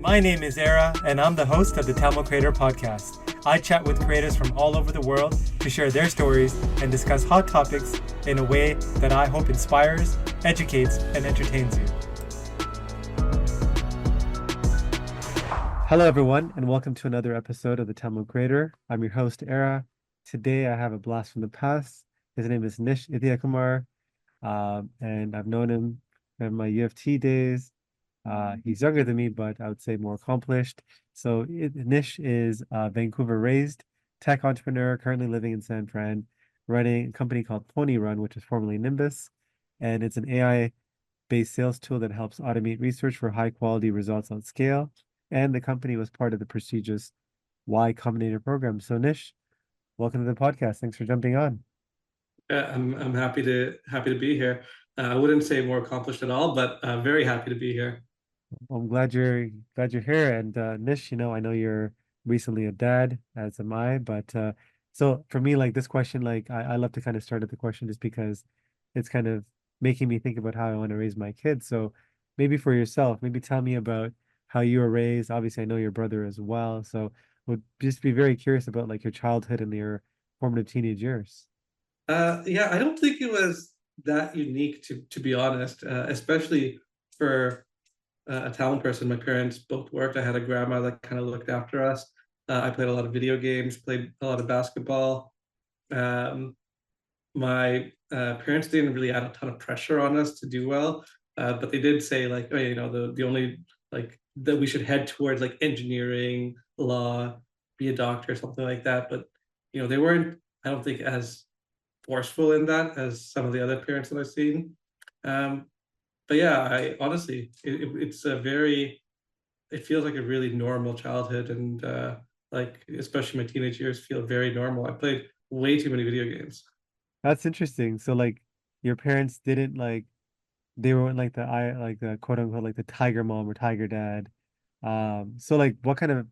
My name is Era, and I'm the host of the Tamil Creator Podcast. I chat with creators from all over the world to share their stories and discuss hot topics in a way that I hope inspires, educates, and entertains you. Hello, everyone, and welcome to another episode of the Tamil Creator. I'm your host, Era. Today, I have a blast from the past. His name is Nish Ithayakumar, and I've known him from my UFT days. He's younger than me, but I would say more accomplished. So Nish is Vancouver-raised tech entrepreneur, currently living in San Fran, running a company called Ponyrun, which is formerly Nimbus. And it's an AI-based sales tool that helps automate research for high-quality results on scale. And the company was part of the prestigious Y-Combinator program. So Nish, welcome to the podcast. Thanks for jumping on. I'm happy to be here. I wouldn't say more accomplished at all, but very happy to be here. Well, I'm glad you're here. And Nish, I know you're recently a dad, as am I. But so for me, like this question, like I love to kind of start at the question just because it's kind of making me think about how I want to raise my kids. So maybe for yourself, maybe tell me about how you were raised. Obviously, I know your brother as well. So would just be very curious about like your childhood and your formative teenage years. Yeah, I don't think it was that unique to be honest, especially for a talent person. My parents both worked. I had a grandma that kind of looked after us. I played a lot of video games, played a lot of basketball. Um, my parents didn't really add a ton of pressure on us to do well, but they did say like, oh, the only like that we should head towards like engineering, law, be a doctor, something like that. But they weren't, I don't think, as forceful in that as some of the other parents that I've seen. Um, but yeah, I honestly, it's a very, it feels like a really normal childhood, and like especially my teenage years feel very normal. I played way too many video games. That's interesting. So like your parents didn't like they weren't like the quote unquote like the tiger mom or tiger dad. So like what kind of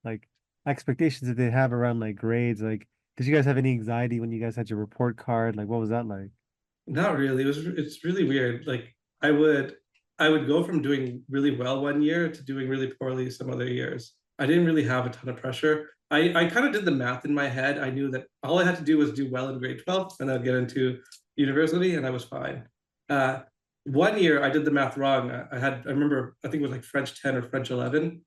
like expectations did they have around like grades? Like did you guys have any anxiety when you guys had your report card? Like what was that like? Not really. It's really weird. Like I would I would go from doing really well one year to doing really poorly some other years. I didn't really have a ton of pressure. I kind of did the math in my head. I knew that all I had to do was do well in grade 12 and I'd get into university and I was fine. Uh, one year I did the math wrong. I remember, I think it was like French 10 or French 11,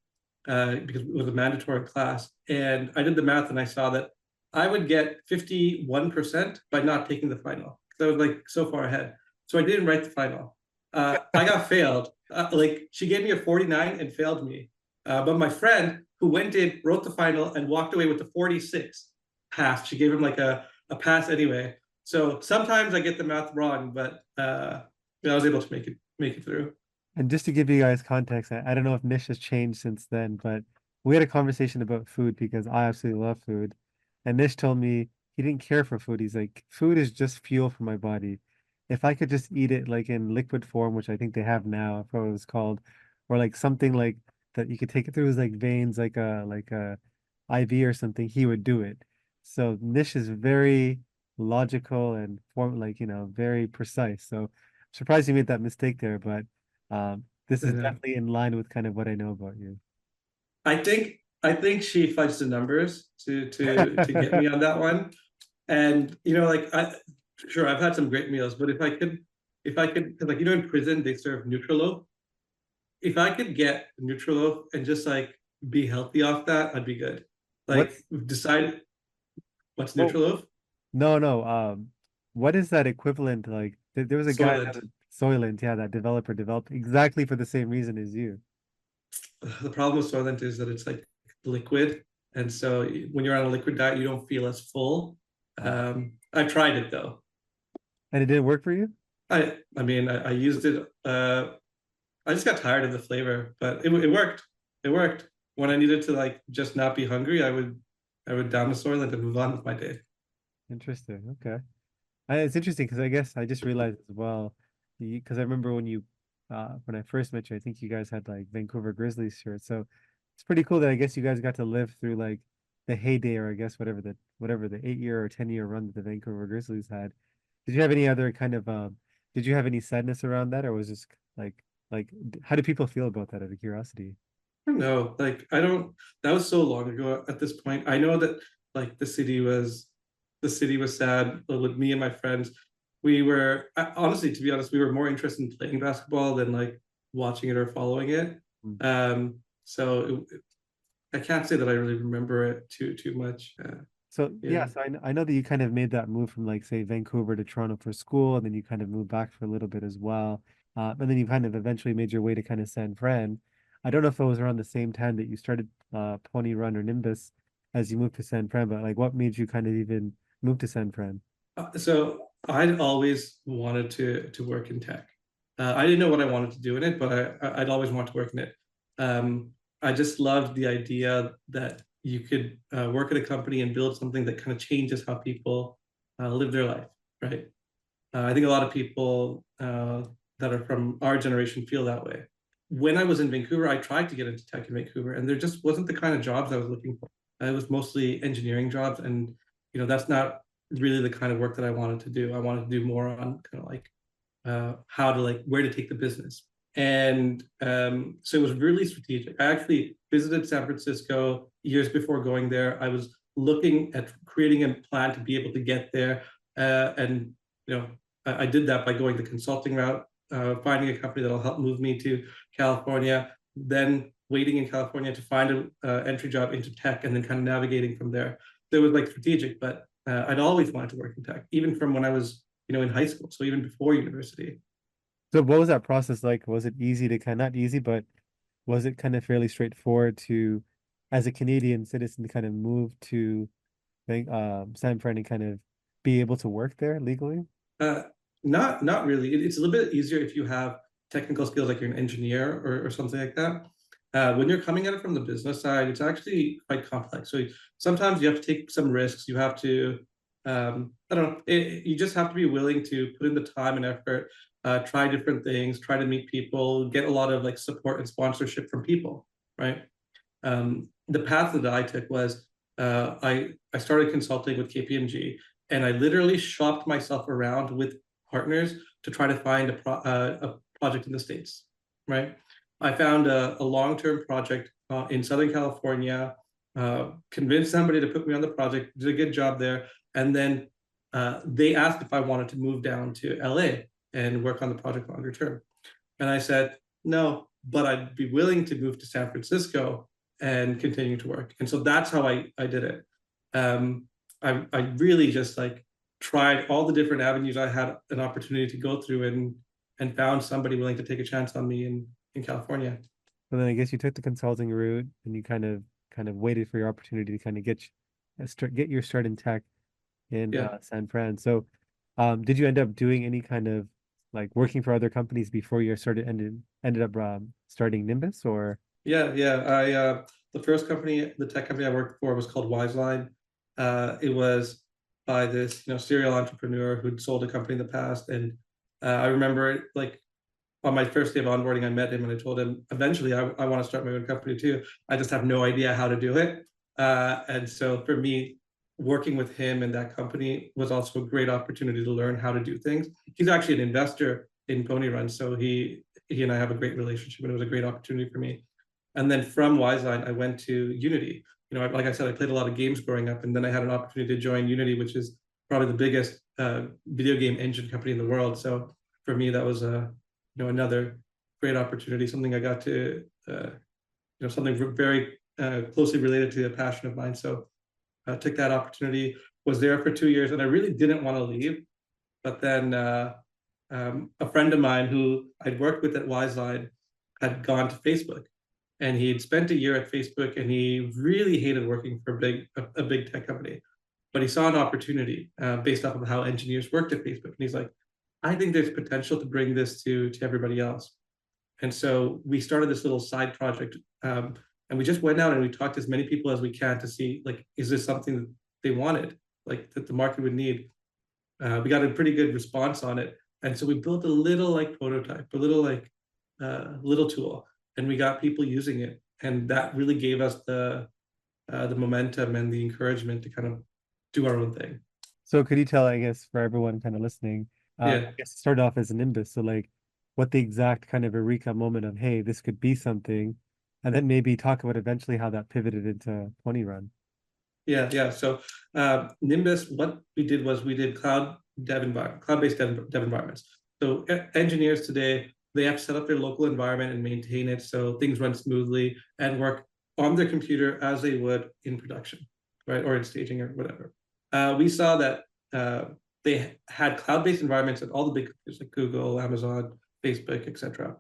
because it was a mandatory class. And I did the math and I saw that I would get 51% by not taking the final. I was like so far ahead. So I didn't write the final. I got failed. Like she gave me a 49 and failed me. But my friend who went in, wrote the final, and walked away with the 46, passed. She gave him like a pass anyway. So sometimes I get the math wrong, but I was able to make it through. And just to give you guys context, I don't know if Nish has changed since then, but we had a conversation about food because I absolutely love food. And Nish told me he didn't care for food. He's like, food is just fuel for my body. If I could just eat it like in liquid form, which I think they have now, I forgot what it's called, or like something like that you could take it through his like veins, like a IV or something, he would do it. So Nish is very logical and form like, very precise. So I'm surprised you made that mistake there, but this is Uh, definitely in line with kind of what I know about you. I think she fudged the numbers to get me on that one. And like sure, I've had some great meals, but if I could, 'cause, like in prison they serve Nutrilo. If I could get Nutrilo and just like be healthy off that, I'd be good. Like What's decide what's oh Nutrilo? no no what is that equivalent like? There was a guy Soylent. that Soylent, yeah, that developer developed exactly for the same reason as you. The problem with Soylent is that it's like liquid, and so when you're on a liquid diet, you don't feel as full. Uh, I tried it though. and it didn't work for you? I mean, I used it. I just got tired of the flavor, but it worked. It worked. When I needed to like just not be hungry, I would down the Soylent and move on with my day. Interesting. Okay. It's interesting because I guess I just realized as well, because I remember when I first met you, I think you guys had like Vancouver Grizzlies shirts. So it's pretty cool that I guess you guys got to live through like the heyday, or I guess whatever the 8 year or 10 year run that the Vancouver Grizzlies had. Did you have any other kind of did you have any sadness around that, or was just like how do people feel about that out of curiosity? don't know. Like I don't. That was so long ago. At this point, I know that like the city was sad with me and my friends. We were honestly, to be honest, we were more interested in playing basketball than like watching it or following it. Mm. So I can't say that I really remember it too much. So yeah, Yeah. so I know that you kind of made that move from like say Vancouver to Toronto for school, and then you kind of moved back for a little bit as well. And then you kind of eventually made your way to kind of San Fran. I don't know if it was around the same time that you started Ponyrun or Nimbus as you moved to San Fran, but like what made you kind of even move to San Fran? So I'd always wanted to work in tech. I didn't know what I wanted to do in it, but I'd always wanted to work in it. Um, I just loved the idea that you could work at a company and build something that kind of changes how people live their life, right? I think a lot of people that are from our generation feel that way. When I was in Vancouver, I tried to get into tech in Vancouver, and there just wasn't the kind of jobs I was looking for. It was mostly engineering jobs, and that's not really the kind of work that I wanted to do. I wanted to do more on kind of like how to like where to take the business. And so it was really strategic. I actually visited San Francisco years before going there. I was looking at creating a plan to be able to get there, and you know I did that by going the consulting route, finding a company that'll help move me to California, then waiting in California to find an entry job into tech, and then kind of navigating from there. So it was like strategic, but I'd always wanted to work in tech, even from when I was in high school. So even before university. So what was that process like? Was it easy to kind not easy, but was it kind of fairly straightforward to, as a Canadian citizen, to kind of move to San Fran and kind of be able to work there legally? Uh, not really. It's a little bit easier if you have technical skills, like you're an engineer or something like that. When you're coming at it from the business side, it's actually quite complex. So sometimes you have to take some risks. You have to, I don't know, you just have to be willing to put in the time and effort, try different things, try to meet people, get a lot of like support and sponsorship from people, right? The path that I took was I started consulting with KPMG, and I literally shopped myself around with partners to try to find a project in the States, right? I found a long-term project in Southern California, convinced somebody to put me on the project, did a good job there, and then they asked if I wanted to move down to LA and work on the project longer term. And I said, no, but I'd be willing to move to San Francisco and continue to work. And so that's how I did it. I really just like tried all the different avenues I had an opportunity to go through, and found somebody willing to take a chance on me in California. And then I guess you took the consulting route and you kind of waited for your opportunity to kind of get your start in tech in Yeah. San Fran. So, did you end up doing any kind of like working for other companies before you ended up starting Nimbus or? Yeah. I the first company, the tech company I worked for was called Wiseline. It was by this, serial entrepreneur who'd sold a company in the past. And I remember it like on my first day of onboarding, I met him and I told him eventually I want to start my own company too. I just have no idea how to do it. And so for me, working with him and that company was also a great opportunity to learn how to do things. He's actually an investor in Ponyrun, so he and I have a great relationship, and it was a great opportunity for me. And then from Wiseline, I went to Unity. Like I said, I played a lot of games growing up, and then I had an opportunity to join Unity, which is probably the biggest video game engine company in the world. So for me, that was another great opportunity, something I got to, something very closely related to a passion of mine. So I took that opportunity, was there for 2 years, and I really didn't want to leave. But then a friend of mine who I'd worked with at Wiseline had gone to Facebook, and he had spent a year at Facebook, and he really hated working for a big tech company. But he saw an opportunity based off of how engineers worked at Facebook, and he's like, I think there's potential to bring this to everybody else. And so we started this little side project, and we just went out and we talked to as many people as we can to see, like, is this something that they wanted, like that the market would need. We got a pretty good response on it, and so we built a little like prototype, a little like little tool, and we got people using it, and that really gave us the momentum and the encouragement to kind of do our own thing. So could you tell, I guess, for everyone kind of listening, I Yeah. guess it started off as a Nimbus. So like what the exact kind of Eureka moment of, hey, this could be something. And then maybe talk about eventually how that pivoted into Ponyrun. Yeah. So Nimbus, what we did was we did cloud-based dev environments. So engineers today, they have to set up their local environment and maintain it so things run smoothly and work on their computer as they would in production, right? Or in staging or whatever. We saw that they had cloud-based environments at all the big companies like Google, Amazon, Facebook, etc.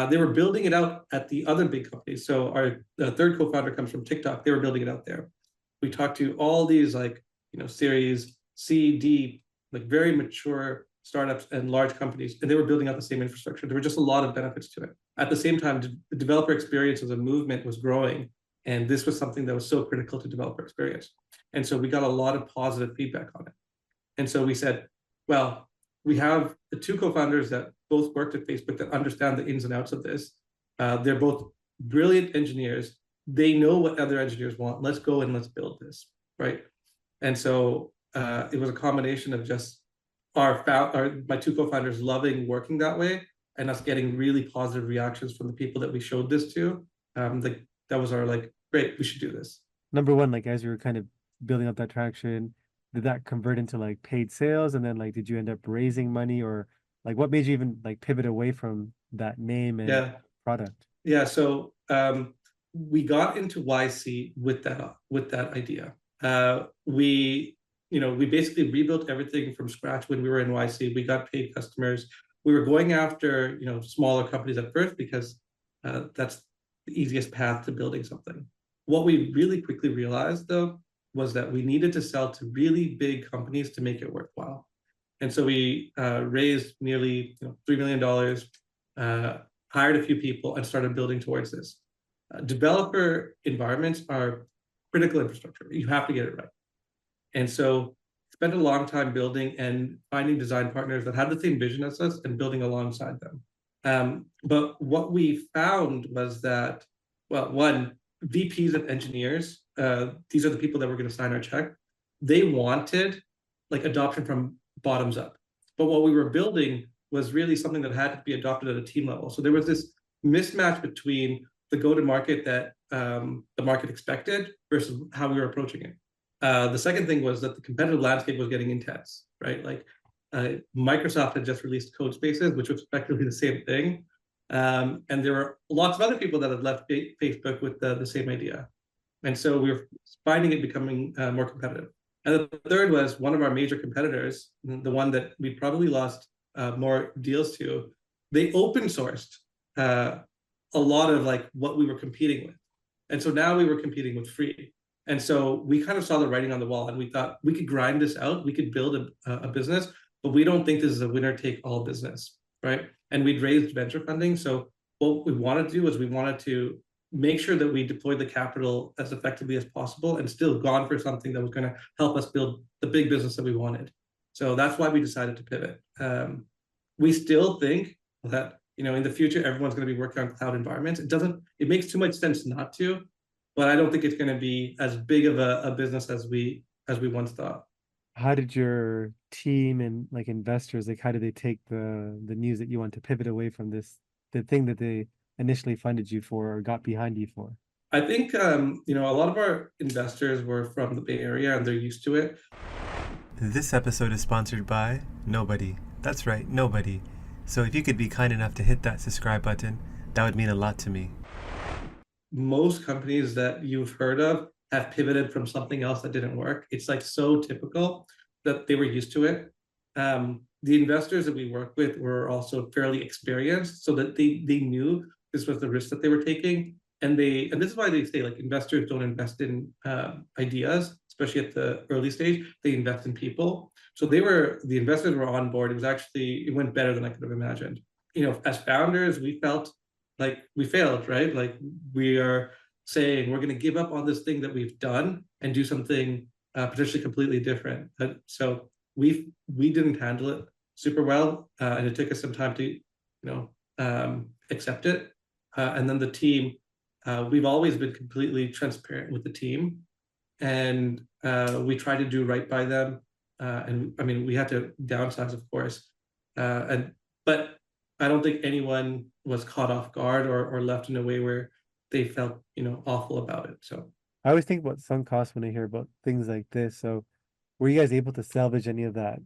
They were building it out at the other big companies. So our third co-founder comes from TikTok. They were building it out there. We talked to all these series C, D, like very mature startups and large companies, and they were building out the same infrastructure. There were just a lot of benefits to it. At the same time, the developer experience as a movement was growing, and this was something that was so critical to developer experience. And so we got a lot of positive feedback on it. And so we said, well, we have the two co-founders that both worked at Facebook that understand the ins and outs of this. They're both brilliant engineers. They know what other engineers want. Let's go and let's build this, right? And so it was a combination of just my two co-founders loving working that way and us getting really positive reactions from the people that we showed this to. That was our great, we should do this. Number one, like as you were kind of building up that traction, did that convert into like paid sales? And then like, did you end up raising money, or like what made you even like pivot away from that name and product? Yeah. So we got into YC with that idea. We basically rebuilt everything from scratch when we were in YC. We got paid customers. We were going after smaller companies at first because that's the easiest path to building something. What we really quickly realized though was that we needed to sell to really big companies to make it worthwhile. And so we raised nearly $3 million, hired a few people, and started building towards this. Developer environments are critical infrastructure. You have to get it right. And so spent a long time building and finding design partners that had the same vision as us and building alongside them. But what we found was that, well, one, VPs and engineers, these are the people that were going to sign our check. They wanted adoption from bottoms up. But what we were building was really something that had to be adopted at a team level. So there was this mismatch between the go-to-market that the market expected versus how we were approaching it. The second thing was that the competitive landscape was getting intense, right? Microsoft had just released Code Spaces, which was effectively the same thing. And there were lots of other people that had left Facebook with the same idea. And so we were finding it becoming more competitive. And the third was one of our major competitors, the one that we probably lost more deals to. They open sourced a lot of what we were competing with. And so now we were competing with free. And so we kind of saw the writing on the wall and we thought we could grind this out. We could build a business, but we don't think this is a winner take all business, right? And we'd raised venture funding. So what we wanted to do was we wanted to make sure that we deployed the capital as effectively as possible and still gone for something that was going to help us build the big business that we wanted. So that's why we decided to pivot. We still think that in the future everyone's going to be working on cloud environments. It makes too much sense not to, but I don't think it's going to be as big of a business as we once thought. How did your team and investors, how did they take the news that you want to pivot away from the thing that they initially funded you for or got behind you for? I think a lot of our investors were from the Bay Area and they're used to it. This episode is sponsored by nobody. That's right, nobody. So if you could be kind enough to hit that subscribe button, that would mean a lot to me. Most companies that you've heard of have pivoted from something else that didn't work. It's so typical that they were used to it. The investors that we work with were also fairly experienced, so that they knew this was the risk that they were taking. And this is why they say investors don't invest in ideas, especially at the early stage. They invest in people. So the investors were on board. It went better than I could have imagined. As founders, we felt like we failed, right? We are saying we're going to give up on this thing that we've done and do something potentially completely different. So we didn't handle it super well, and it took us some time to accept it. And then the team, we've always been completely transparent with the team, and we try to do right by them. And I mean, we had to downsize, of course, but I don't think anyone was caught off guard or left in a way where Yeah. they felt, awful about it. So I always think about sunk costs when I hear about things like this. So were you guys able to salvage any of that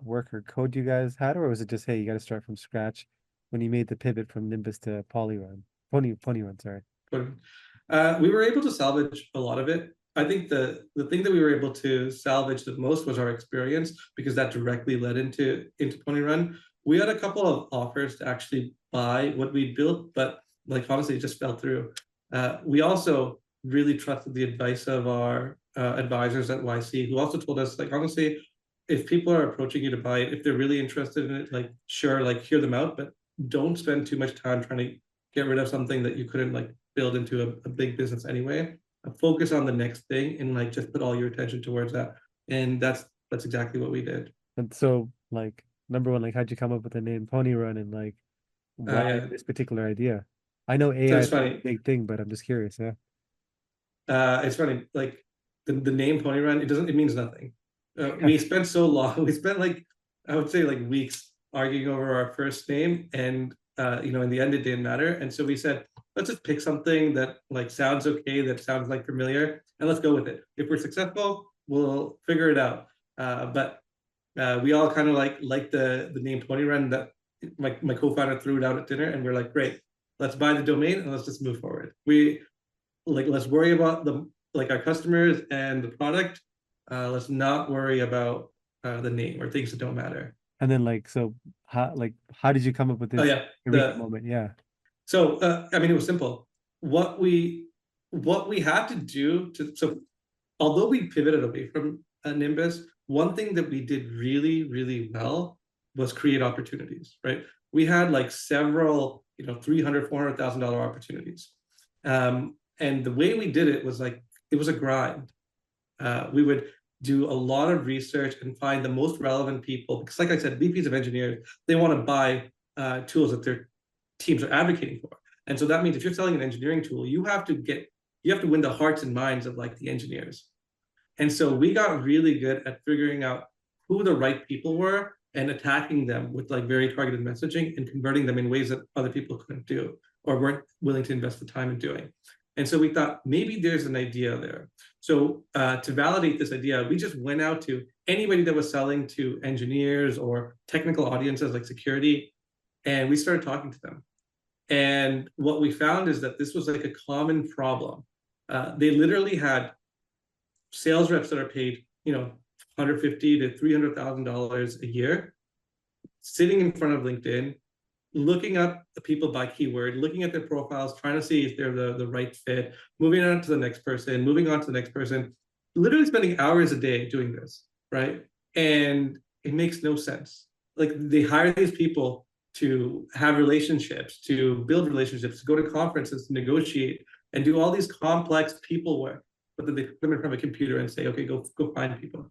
work or code you guys had, or was it just, hey, you got to start from scratch when you made the pivot from Nimbus to Polyrun? Ponyrun, sorry. but we were able to salvage a lot of it. I think the thing that we were able to salvage the most was our experience, because that directly led into Ponyrun. We had a couple of offers to actually buy what we built, but like honestly, it just fell through. We also really trusted the advice of our advisors at YC, who also told us, like, honestly, if people are approaching you to buy it, if they're really interested in it, like, sure, like, hear them out, but don't spend too much time trying to get rid of something that you couldn't like build into a big business anyway. Focus on the next thing and like just put all your attention towards that. And that's exactly what we did. And so, like, number one, like, how'd you come up with the name Ponyrun, and like, why Yeah. this particular idea? I know So AI it's is a funny. big thing, but I'm just curious. Yeah. It's funny. Like the name Pony Run, it means nothing. Yeah. We spent so long. We spent like, I would say, like weeks arguing over our first name, and in the end, it didn't matter. And so we said, let's just pick something that like sounds okay, that sounds like familiar, and let's go with it. If we're successful, we'll figure it out. But we all kind of like the name Pony Run. That my co-founder threw it out at dinner, and we're like, great, let's buy the domain and let's just move forward. Let's worry about our customers and the product. Let's not worry about the name or things that don't matter. And then, like, so how did you come up with Oh this yeah, Eureka moment? Yeah. so I mean, it was simple. What we had to do so although we pivoted away from Nimbus, one thing that we did really, really well was create opportunities, right? We had like several, $300,000, $400,000 opportunities. And the way we did it was like, it was a grind. We would do a lot of research and find the most relevant people, because like I said, VPs of engineers, they want to buy tools that their teams are advocating for. And so that means if you're selling an engineering tool, you have to win the hearts and minds of like the engineers. And so we got really good at figuring out who the right people were and attacking them with like very targeted messaging and converting them in ways that other people couldn't do or weren't willing to invest the time in doing. And so we thought maybe there's an idea there. So to validate this idea, we just went out to anybody that was selling to engineers or technical audiences like security, and we started talking to them. And what we found is that this was like a common problem. They literally had sales reps that are paid, $150,000 to $300,000 a year, sitting in front of LinkedIn, looking up the people by keyword, looking at their profiles, trying to see if they're the right fit, moving on to the next person, moving on to the next person, literally spending hours a day doing this, right? And it makes no sense. Like they hire these people to have relationships, to build relationships, to go to conferences, to negotiate, and do all these complex people work. But then they put them in front of a computer and say, okay, go find people.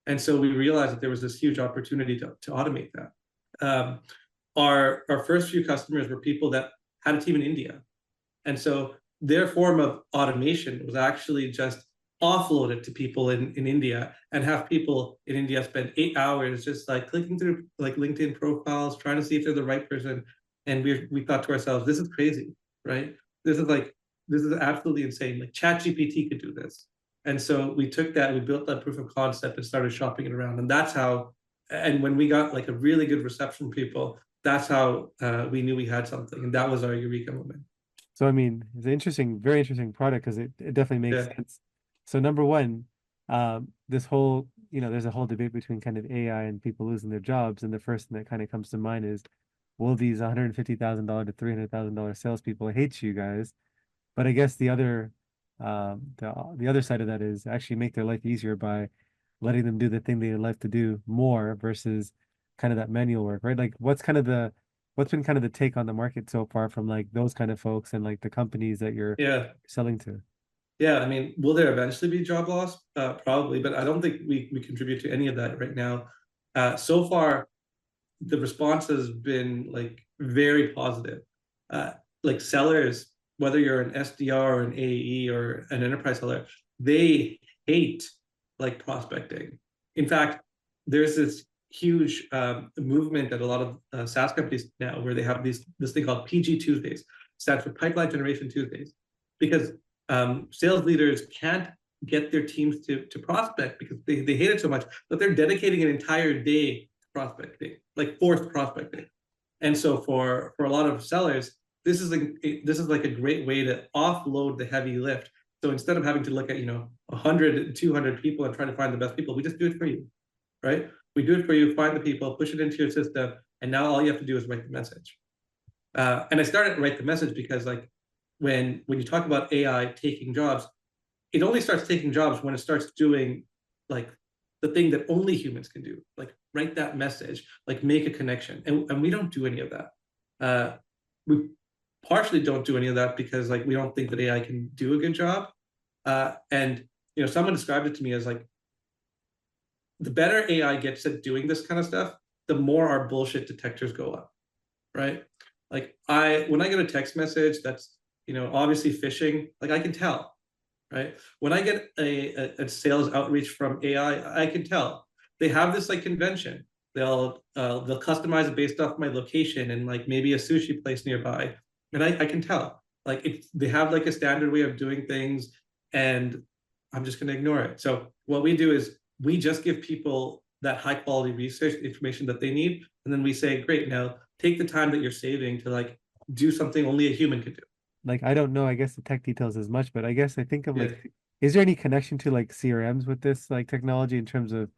And so we realized that there was this huge opportunity to automate that. Our first few customers were people that had a team in India. And so their form of automation was actually just offload it to people in India and have people in India spend 8 hours just like clicking through like LinkedIn profiles, trying to see if they're the right person. And we thought to ourselves, this is crazy, right? This is absolutely insane. Like ChatGPT could do this. And so we took that, we built that proof of concept and started shopping it around. And that's how, and when we got like a really good reception from people, that's how we knew we had something. And that was our Eureka moment. So I mean, it's an interesting, very interesting product because it definitely makes Yeah. sense. So number one, this whole, there's a whole debate between kind of AI and people losing their jobs, and the first thing that kind of comes to mind is, will these $150,000 to $300,000 salespeople hate you guys? But I guess the other side of that is actually make their life easier by letting them do the thing they like to do more versus kind of that manual work, right? Like what's been kind of the take on the market so far from like those kind of folks and like the companies that you're Yeah. selling to? Yeah. I mean, will there eventually be job loss? Probably, but I don't think we contribute to any of that right now. So far, the response has been like very positive. Uh, like sellers, whether you're an SDR or an AE or an enterprise seller, they hate like prospecting. In fact, there's this huge movement at a lot of SaaS companies now where they have this thing called PG Tuesdays, stands for Pipeline Generation Tuesdays. because sales leaders can't get their teams to prospect because they hate it so much that they're dedicating an entire day to prospecting, like forced prospecting. And so for a lot of sellers, this is like a great way to offload the heavy lift. So instead of having to look at 100, 200 people and trying to find the best people, we just do it for you, right? We do it for you, find the people, push it into your system, and now all you have to do is write the message. And I started to write the message because like when you talk about AI taking jobs, it only starts taking jobs when it starts doing like the thing that only humans can do, like write that message, like make a connection. And we don't do any of that. We partially don't do any of that because like we don't think that AI can do a good job. And someone described it to me as like the better AI gets at doing this kind of stuff, the more our bullshit detectors go up, right? Like when I get a text message that's obviously phishing, like I can tell, right? When I get a sales outreach from AI, I can tell. They have this like convention. They'll customize it based off my location and like maybe a sushi place nearby, and I can tell. Like they have like a standard way of doing things, and I'm just going to ignore it. So what we do is we just give people that high quality research information that they need, and then we say, great, now take the time that you're saving to like do something only a human could do. Like, I don't know, I guess the tech details as much, but I guess I think of Yeah. like, is there any connection to like CRMs with this like technology in terms of,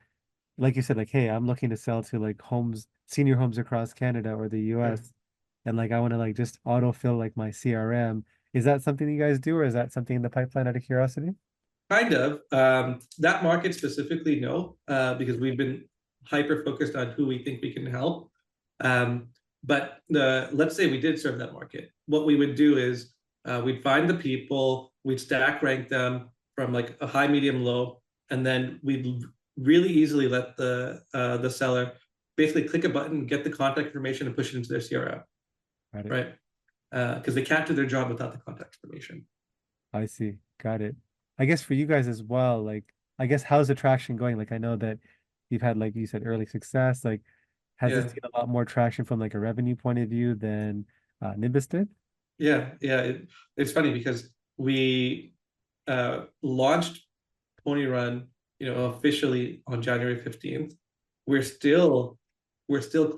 like you said, like, hey, I'm looking to sell to like homes, senior homes across Canada or the US, and like I want to like just autofill like my CRM. Is that something you guys do, or is that something in the pipeline out of curiosity? Kind of. That market specifically, no, because we've been hyper focused on who we think we can help. But let's say we did serve that market. What we would do is we'd find the people, we'd stack rank them from like a high, medium, low, and then we'd really easily let the seller basically click a button, get the contact information, and push it into their CRM, Got it. right? Because they can't do their job without the contact information. I see. Got it. I guess for you guys as well, like, I guess how's the traction going? Like, I know that you've had, like you said, early success. Like, has this Yeah. seen a lot more traction from like a revenue point of view than Nimbus did? Yeah. It's funny because we launched Ponyrun, officially on January 15th. We're still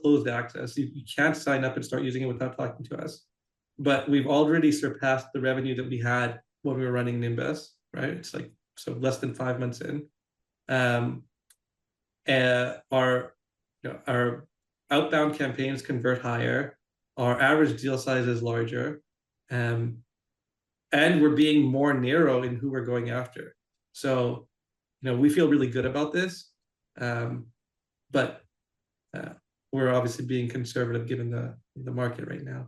closed access. You can't sign up and start using it without talking to us. But we've already surpassed the revenue that we had when we were running Nimbus, right? It's like so less than 5 months in. And our outbound campaigns convert higher. Our average deal size is larger. And we're being more narrow in who we're going after. So, we feel really good about this. But we're obviously being conservative given the market right now.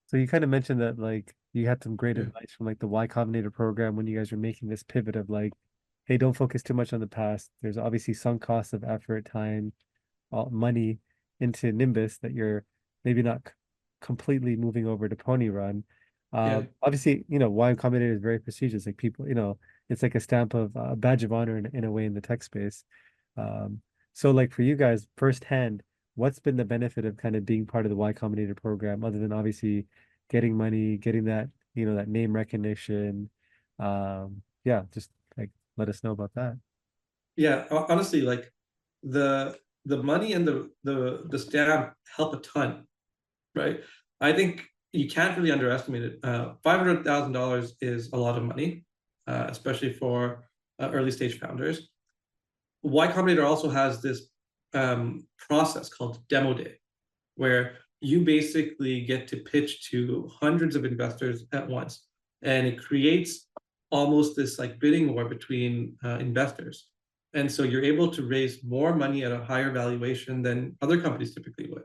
So you kind of mentioned that like you had some great Yeah. advice from like the Y-Combinator program when you guys were making this pivot of like, hey, don't focus too much on the past. There's obviously sunk costs of effort, time, all money into Nimbus that you're maybe not completely moving over to Ponyrun. Yeah. Obviously, Y-Combinator is very prestigious. Like people, it's like a stamp of a badge of honor in a way in the tech space. So like for you guys firsthand, what's been the benefit of kind of being part of the Y-Combinator program, other than obviously getting money, getting that, that name recognition? Yeah, just like let us know about that. Yeah. Honestly, like the money and the stamp help a ton, right? I think you can't really underestimate it. $500,000 is a lot of money, especially for early stage founders. Y Combinator also has this process called demo day, where you basically get to pitch to hundreds of investors at once, and it creates almost this like bidding war between investors. And so you're able to raise more money at a higher valuation than other companies typically would,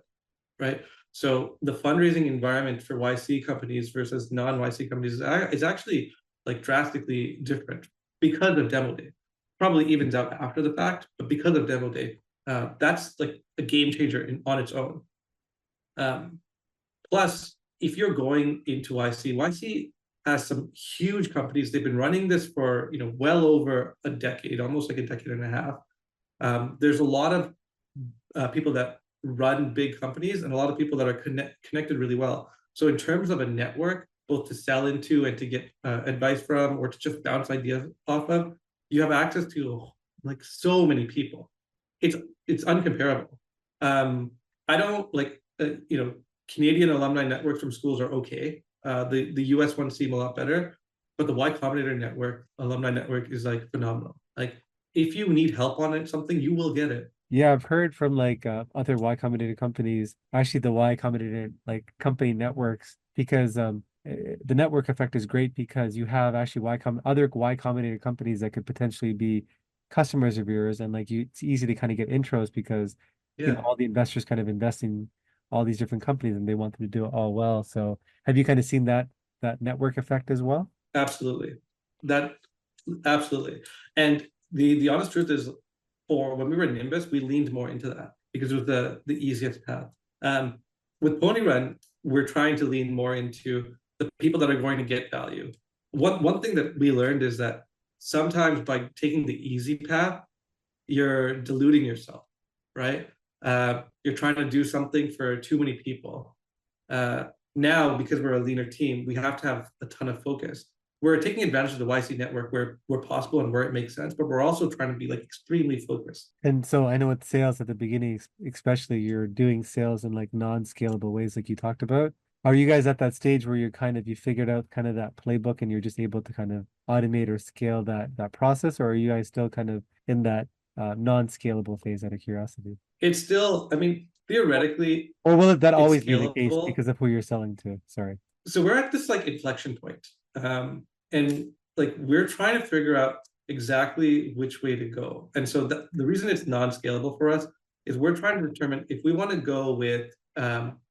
right? So the fundraising environment for YC companies versus non-YC companies is actually like drastically different because of demo day. Probably evens out after the fact, but because of demo day, that's like a game changer on its own. Plus, if you're going into YC has some huge companies. They've been running this for well over a decade, almost like a decade and a half. There's a lot of people that run big companies and a lot of people that are connected really well. So in terms of a network, both to sell into and to get advice from, or to just bounce ideas off of, you have access to like so many people. It's it's uncomparable. I don't like Canadian alumni networks from schools are okay. The US ones seem a lot better, but the Y-Combinator network, alumni network, is like phenomenal. Like if you need help on it, something, you will get it. Yeah, I've heard from like other Y-Combinator companies, actually the Y-Combinator like company networks, because the network effect is great because you have actually other Y-Combinator companies that could potentially be customers of yours, and like it's easy to kind of get intros because Yeah, all the investors kind of invest in all these different companies and they want them to do it all well. So have you kind of seen that network effect as well? absolutely. That absolutely. And the honest truth is, for when we were in Nimbus, we leaned more into that because it was the easiest path. Um, with Ponyrun, we're trying to lean more into the people that are going to get value. One thing that we learned is that sometimes by taking the easy path, you're deluding yourself, right? You're trying to do something for too many people. Now, because we're a leaner team, we have to have a ton of focus. We're taking advantage of the YC network where possible and where it makes sense, but we're also trying to be like extremely focused. And so I know with sales at the beginning, especially you're doing sales in like non-scalable ways, like you talked about. Are you guys at that stage where you figured out kind of that playbook and you're just able to kind of automate or scale that process, or are you guys still kind of in that non-scalable phase out of curiosity? It's still, I mean, theoretically, Or will that it's always be the case scalable. because of who you're selling to? Sorry. So we're at this like inflection point. And like we're trying to figure out exactly which way to go. And so the reason it's non-scalable for us is we're trying to determine if we want to go with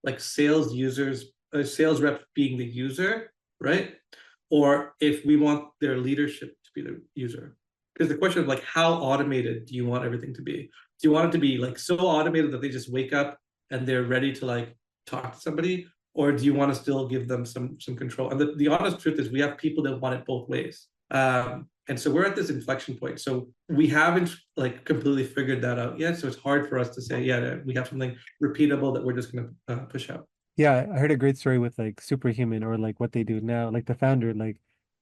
like sales users, sales rep being the user, right? Or if we want their leadership to be the user. Because the question of like how automated do you want everything to be? Do you want it to be like so automated that they just wake up and they're ready to like talk to somebody? Or do you want to still give them some control? And the honest truth is we have people that want it both ways. And so we're at this inflection point. So we haven't like completely figured that out yet. So it's hard for us to say, yeah, we have something repeatable that we're just going to push out. Yeah, I heard a great story with like Superhuman or like what they do now. Like the founder, like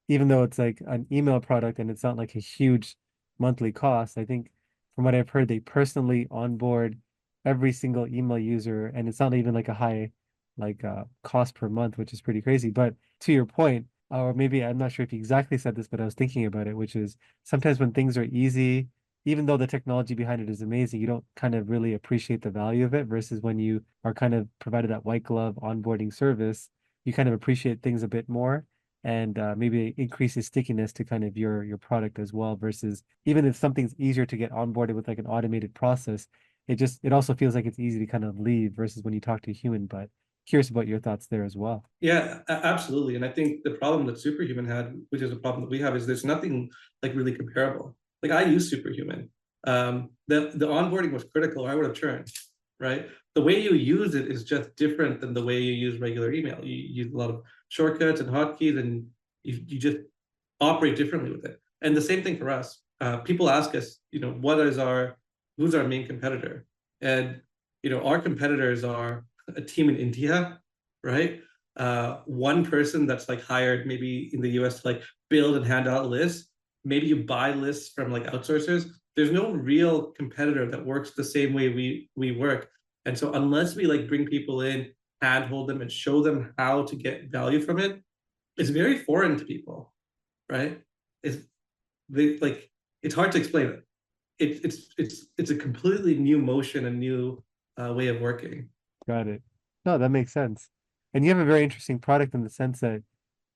even though it's like an email product and it's not like a huge monthly cost, I think from what I've heard, they personally onboard every single email user and it's not even like a high like cost per month, which is pretty crazy. But to your point, or maybe I'm not sure if you exactly said this, but I was thinking about it, which is sometimes when things are easy, even though the technology behind it is amazing, you don't kind of really appreciate the value of it versus when you are kind of provided that white glove onboarding service, you kind of appreciate things a bit more and maybe increases stickiness to kind of your product as well versus even if something's easier to get onboarded with like an automated process, it also feels like it's easy to kind of leave versus when you talk to a human. But curious about your thoughts there as well. Yeah, absolutely. And I think the problem that Superhuman had, which is a problem that we have, is there's nothing like really comparable. Like I use Superhuman. The onboarding was critical, or I would have churned, right? The way you use it is just different than the way you use regular email. You use a lot of shortcuts and hotkeys, and you just operate differently with it. And the same thing for us. People ask us, who's our main competitor? And our competitors are a team in India, right? One person that's like hired maybe in the US to like build and hand out lists. Maybe you buy lists from like outsourcers. There's no real competitor that works the same way we work. And so unless we like bring people in, handhold them and show them how to get value from it, it's very foreign to people, right? It's they like it's hard to explain it. It's a completely new motion, a new way of working. Got it. No, that makes sense. And you have a very interesting product in the sense that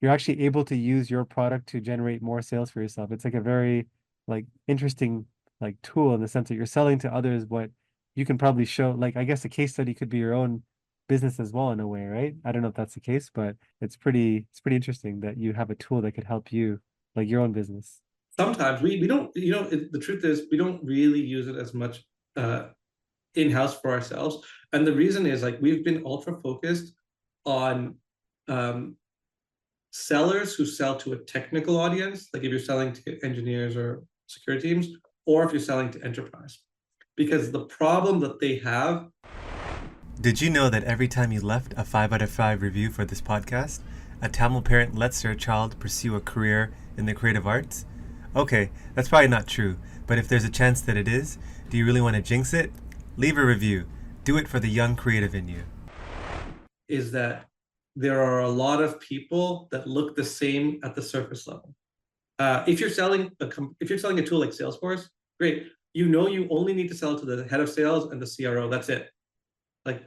you're actually able to use your product to generate more sales for yourself. It's like a very like interesting like tool in the sense that you're selling to others what you can probably show. Like I guess a case study could be your own business as well in a way, right? I don't know if that's the case, but it's pretty interesting that you have a tool that could help you like your own business. Sometimes we don't, the truth is we don't really use it as much uh, in-house for ourselves. And the reason is like we've been ultra focused on um, sellers who sell to a technical audience, like if you're selling to engineers or security teams, or if you're selling to enterprise. Because the problem that they have. Did you know that every time you left a 5 out of 5 review for this podcast, A Tamil parent lets their child pursue a career in the creative arts? Okay, that's probably not true, but if there's a chance that it is, do you really want to jinx it? Leave a review. Do it for the young creative in you. Is that there are a lot of people that look the same at the surface level. If you're selling a tool like Salesforce, great. You only need to sell to the head of sales and the CRO. That's it. Like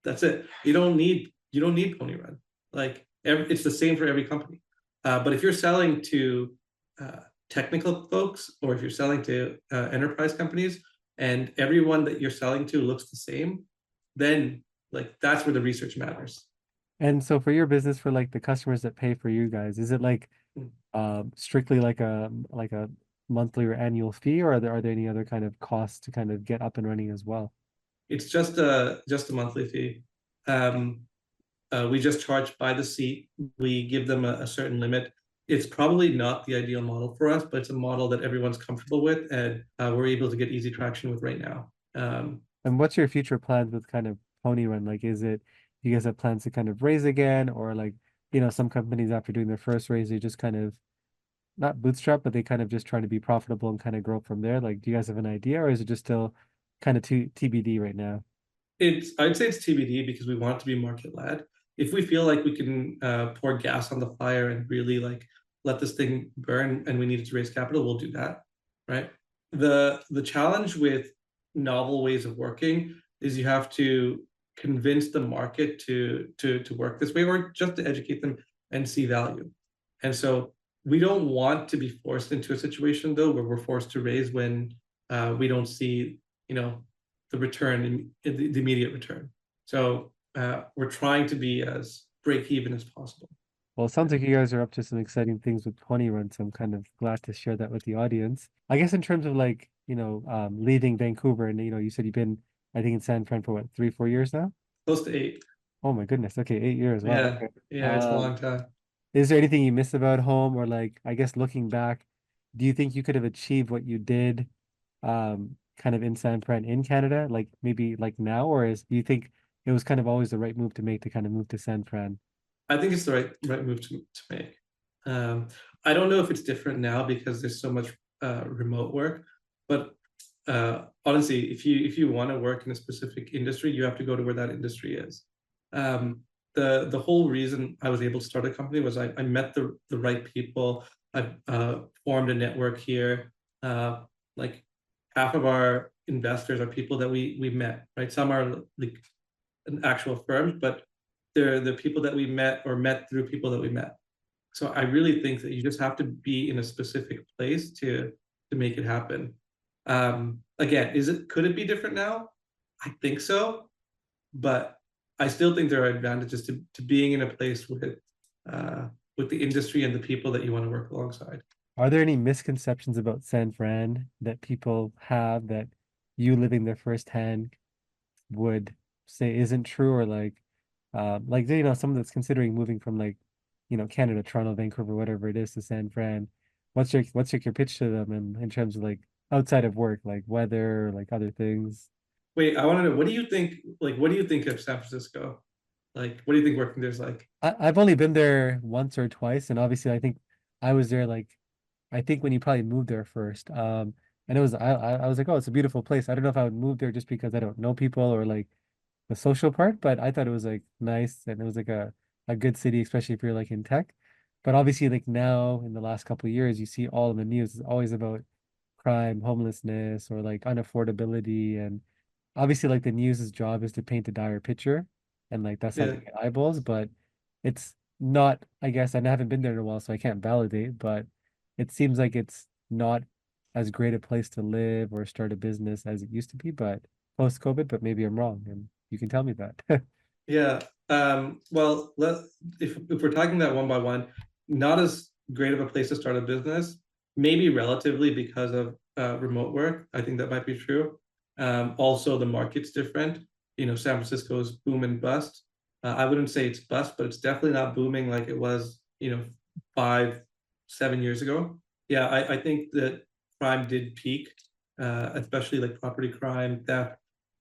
that's it. You don't need Ponyrun. It's the same for every company. But if you're selling to uh, technical folks, or if you're selling to enterprise companies, and everyone that you're selling to looks the same, then that's where the research matters. And so for your business, for like the customers that pay for you guys, is it like Mm. strictly like a monthly or annual fee, or are there any other kind of costs to kind of get up and running as well? It's just a monthly fee. Um, we just charge by the seat. We give them a certain limit. It's probably not the ideal model for us, but it's a model that everyone's comfortable with, and we're able to get easy traction with right now. And what's your future plans with kind of Pony Run? Like, is it you guys have plans to kind of raise again, or like, some companies after doing their first raise, they just kind of not bootstrap, but they kind of just try to be profitable and kind of grow from there. Like, do you guys have an idea, or is it just still kind of TBD right now? I'd say it's TBD because we want it to be market led. If we feel like we can pour gas on the fire and really let this thing burn, and we needed to raise capital, we'll do that, right? The challenge with novel ways of working is you have to convince the market to work this way, or just to educate them and see value. And so we don't want to be forced into a situation though where we're forced to raise when we don't see, you know, the return in the immediate return. So we're trying to be as break even as possible. Well, it sounds like you guys are up to some exciting things with Pony Run, so I'm kind of glad to share that with the audience. I guess in terms of like, leaving Vancouver and you said you've been, I think in San Fran for what, 3, 4 years now? Close to 8. Oh my goodness. Okay, 8 years. Wow. Yeah, Okay. yeah, it's a long time. Is there anything you miss about home, or like, I guess looking back, do you think you could have achieved what you did, kind of in San Fran in Canada, like maybe like now, or do you think it was kind of always the right move to make to kind of move to San Fran? I think it's the right move to make. Um, I don't know if it's different now because there's so much remote work, but honestly, if you want to work in a specific industry, you have to go to where that industry is. Um, the whole reason I was able to start a company was I met the right people. I formed a network here. Like half of our investors are people that we met, right? Some are like an actual firms, but they're the people that we met or met through people that we met. So I really think that you just have to be in a specific place to make it happen. Again, could it be different now? I think so, but I still think there are advantages to being in a place with the industry and the people that you want to work alongside. Are there any misconceptions about San Fran that people have that you living there firsthand would say isn't true, or like someone that's considering moving from like Canada, Toronto, Vancouver, whatever it is, to San Fran, what's your pitch to them in terms of like outside of work, like weather, like other things? Wait, I want to know, what do you think? What do you think of San Francisco? What do you think working there's like? I've only been there once or twice, and obviously I think I was there like I think when you probably moved there first. And it was I was like, oh, it's a beautiful place. I don't know if I would move there just because I don't know people, or like the social part, but I thought it was like nice, and it was like a good city, especially if you're like in tech. But obviously, like now in the last couple of years, you see all in the news, it's always about crime, homelessness, or like unaffordability. And obviously, like the news's job is to paint a dire picture, and like that's how they Yeah, get eyeballs. But it's not, I guess, and I haven't been there in a while, so I can't validate, but it seems like it's not as great a place to live or start a business as it used to be, but post-COVID, but maybe I'm wrong, and you can tell me that. yeah. Well, if we're talking that one by one, not as great of a place to start a business, maybe relatively because of remote work. I think that might be true. Also, the market's different. San Francisco's boom and bust. I wouldn't say it's bust, but it's definitely not booming like it was, 5, 7 years ago. Yeah, I think that crime did peak, especially like property crime, theft.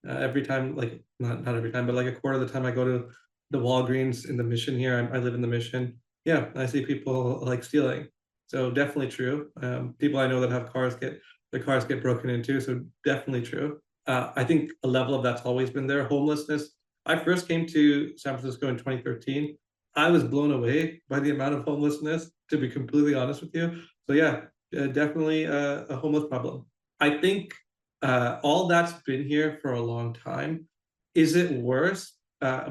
Every time, like not every time, but like a quarter of the time I go to the Walgreens in the Mission here. I live in the Mission. Yeah, I see people like stealing. So definitely true. People I know that have cars get their cars get broken into. So definitely true. I think a level of that's always been there. Homelessness. I first came to San Francisco in 2013. I was blown away by the amount of homelessness, to be completely honest with you. So yeah, definitely a homeless problem. I think all that's been here for a long time. Is it worse?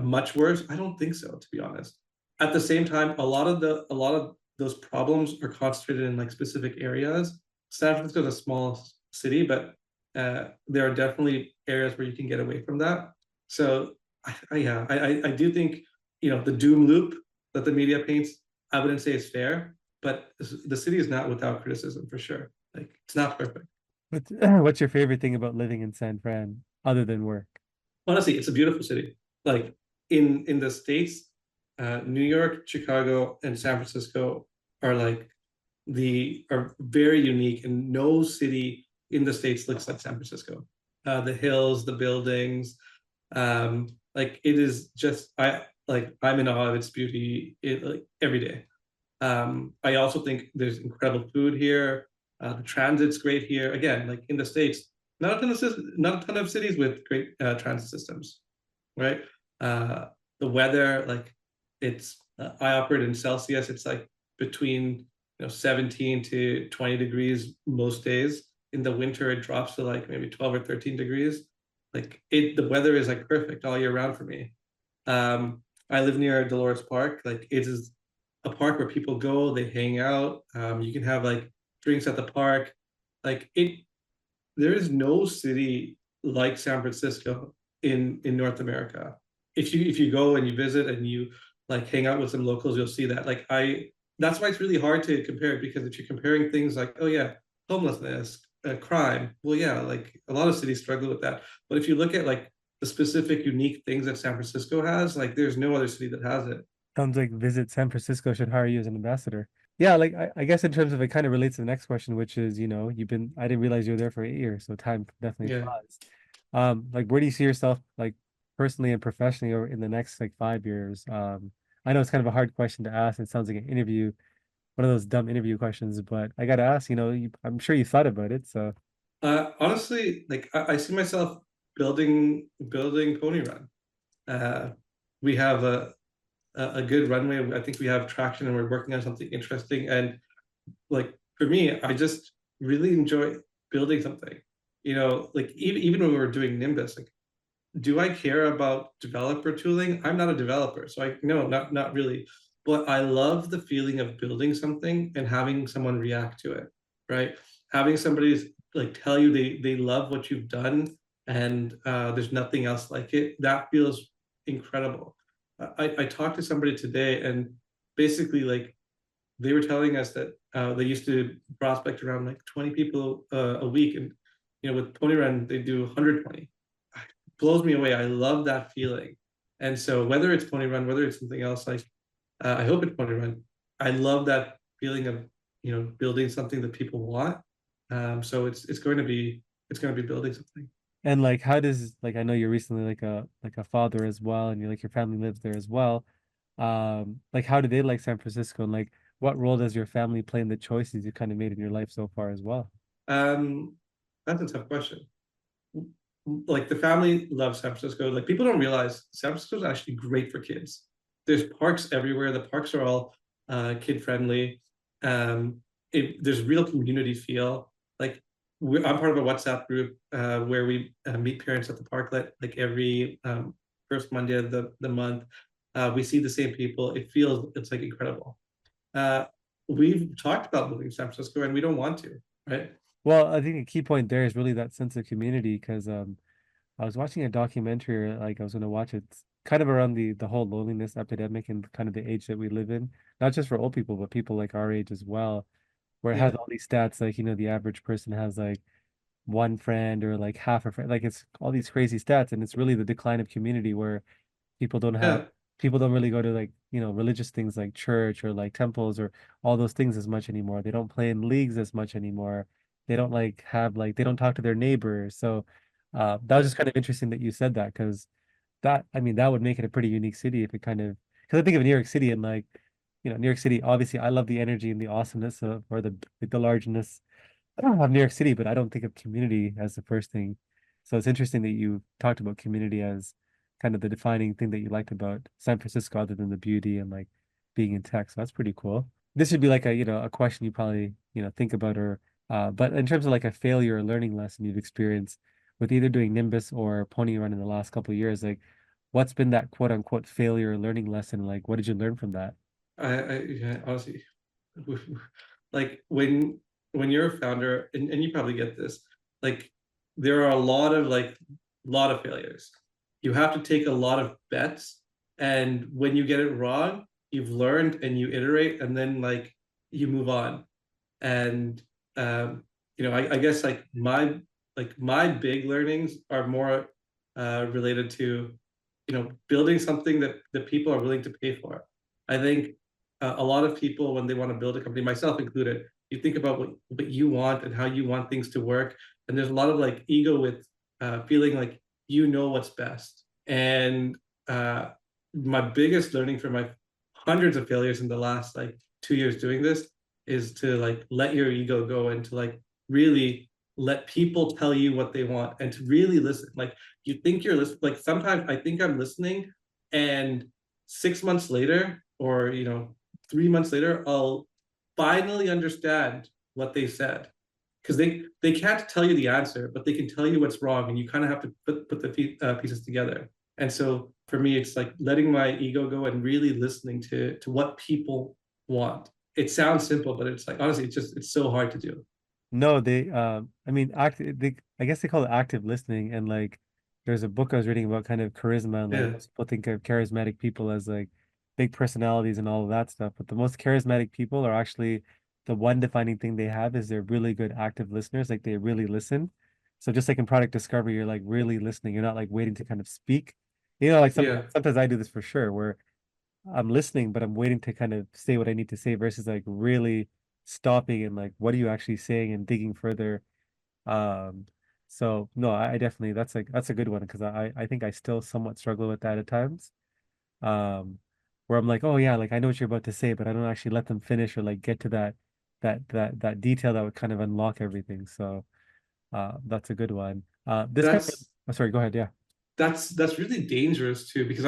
Much worse? I don't think so, to be honest. At the same time, a lot of those problems are concentrated in like specific areas. San Francisco is a small city, but there are definitely areas where you can get away from that. So I do think the doom loop that the media paints, I wouldn't say it's fair, but the city is not without criticism for sure. Like it's not perfect. What's your favorite thing about living in San Fran other than work? Honestly, it's a beautiful city. Like in the States, New York, Chicago, and San Francisco are like are very unique, and no city in the States looks like San Francisco. The hills, the buildings, like it is just I'm in awe of its beauty like every day. I also think there's incredible food here. The transit's great here. Again, like in the States, not a ton of cities with great transit systems, right? Uh, the weather, like I operate in Celsius. It's like between 17 to 20 degrees most days. In the winter, it drops to like maybe 12 or 13 degrees. The weather is like perfect all year round for me. I live near Dolores Park. Like it is a park where people go, they hang out. You can have like drinks at the park. Like it, there is no city like San Francisco in North America. If you go and you visit and you like hang out with some locals, you'll see that. That's why it's really hard to compare, because if you're comparing things like, oh yeah, homelessness, crime, well yeah, like a lot of cities struggle with that. But if you look at like the specific unique things that San Francisco has, like there's no other city that has it. Sounds like Visit San Francisco should hire you as an ambassador. Yeah, like I guess in terms of it kind of relates to the next question, which is, I didn't realize you were there for 8 years, so time definitely Yeah. flies. Like where do you see yourself like personally and professionally or in the next like 5 years? I know it's kind of a hard question to ask. It sounds like an interview, one of those dumb interview questions, but I gotta ask, I'm sure you thought about it, so Honestly, like I see myself building Ponyrun. Uh, we have a good runway. I think we have traction, and we're working on something interesting. And like for me, I just really enjoy building something. Like even when we were doing Nimbus, like do I care about developer tooling? I'm not a developer, so I no, not really. But I love the feeling of building something and having someone react to it, right? Having somebody like tell you they love what you've done, and there's nothing else like it. That feels incredible. I talked to somebody today, and basically like they were telling us that they used to prospect around like 20 people a week, and with Ponyrun they do 120. Blows me away. I love that feeling. And so whether it's Ponyrun, whether it's something else, like I hope it's Ponyrun. I love that feeling of building something that people want. So it's going to be building something. and like how does like I know you're recently like a father as well, and your family lives there as well. Like how do they like San Francisco, and like what role does your family play in the choices you kind of made in your life so far as well? Um, that's a tough question. Like the family loves San Francisco. Like people don't realize San Francisco is actually great for kids. There's parks everywhere. The parks are all kid friendly. Um, there's real community feel. Like I'm part of a WhatsApp group where we meet parents at the parklet like every first Monday of the month. We see the same people. It's like incredible. Uh, we've talked about moving to San Francisco, and we don't want to, right? Well, I think a key point there is really that sense of community because I was watching a documentary, like I was gonna watch it kind of around the whole loneliness epidemic and kind of the age that we live in, not just for old people, but people like our age as well, where it has Yeah, all these stats like, the average person has like one friend or like half a friend, like it's all these crazy stats, and it's really the decline of community where people don't have yeah, people don't really go to like, religious things like church or like temples or all those things as much anymore. They don't play in leagues as much anymore. They don't like have like they don't talk to their neighbors. So that was yeah. just kind of interesting that you said that because that I mean that would make it a pretty unique city if it kind of because I think of New York City and like New York City, obviously I love the energy and the awesomeness of, or the like the largeness of New York City, but I don't think of community as the first thing. So it's interesting that you talked about community as kind of the defining thing that you liked about San Francisco, other than the beauty and like being in tech. So that's pretty cool. This would be like a question you probably, think about, or but in terms of like a failure or learning lesson you've experienced with either doing Nimbus or Ponyrun in the last couple of years, like what's been that quote unquote failure or learning lesson? Like what did you learn from that? Yeah, honestly, like when you're a founder, and you probably get this, like there are a lot of failures. You have to take a lot of bets, and when you get it wrong, you've learned and you iterate, and then like you move on. And I guess my big learnings are more related to building something that people are willing to pay for. I think a lot of people, when they want to build a company, myself included, you think about what you want and how you want things to work, and there's a lot of like ego with feeling like what's best. And my biggest learning from my hundreds of failures in the last like 2 years doing this is to like let your ego go and to like really let people tell you what they want and to really listen. Like you think you're listening, like sometimes I think I'm listening, and 6 months later, or 3 months later, I'll finally understand what they said, because they can't tell you the answer, but they can tell you what's wrong, and you kind of have to put the pieces together. And so for me, it's like letting my ego go and really listening to what people want. It sounds simple, but it's like honestly, it's so hard to do. No, I mean, I guess they call it active listening. And like, there's a book I was reading about kind of charisma, and like Yeah, most people think of charismatic people as like big personalities and all of that stuff. But the most charismatic people are actually the one defining thing they have is they're really good active listeners. Like they really listen. So just like in product discovery, you're like really listening. You're not like waiting to kind of speak. Like yeah. sometimes I do this for sure, where I'm listening, but I'm waiting to kind of say what I need to say versus like really stopping and like, what are you actually saying, and digging further. Um, so no, I definitely, that's a good one, because I think I still somewhat struggle with that at times. Um, where I'm like, oh yeah, like I know what you're about to say, but I don't actually let them finish or like get to that detail that would kind of unlock everything. So that's a good one. This kind of, That's oh, sorry, go ahead. Yeah. that's really dangerous too, because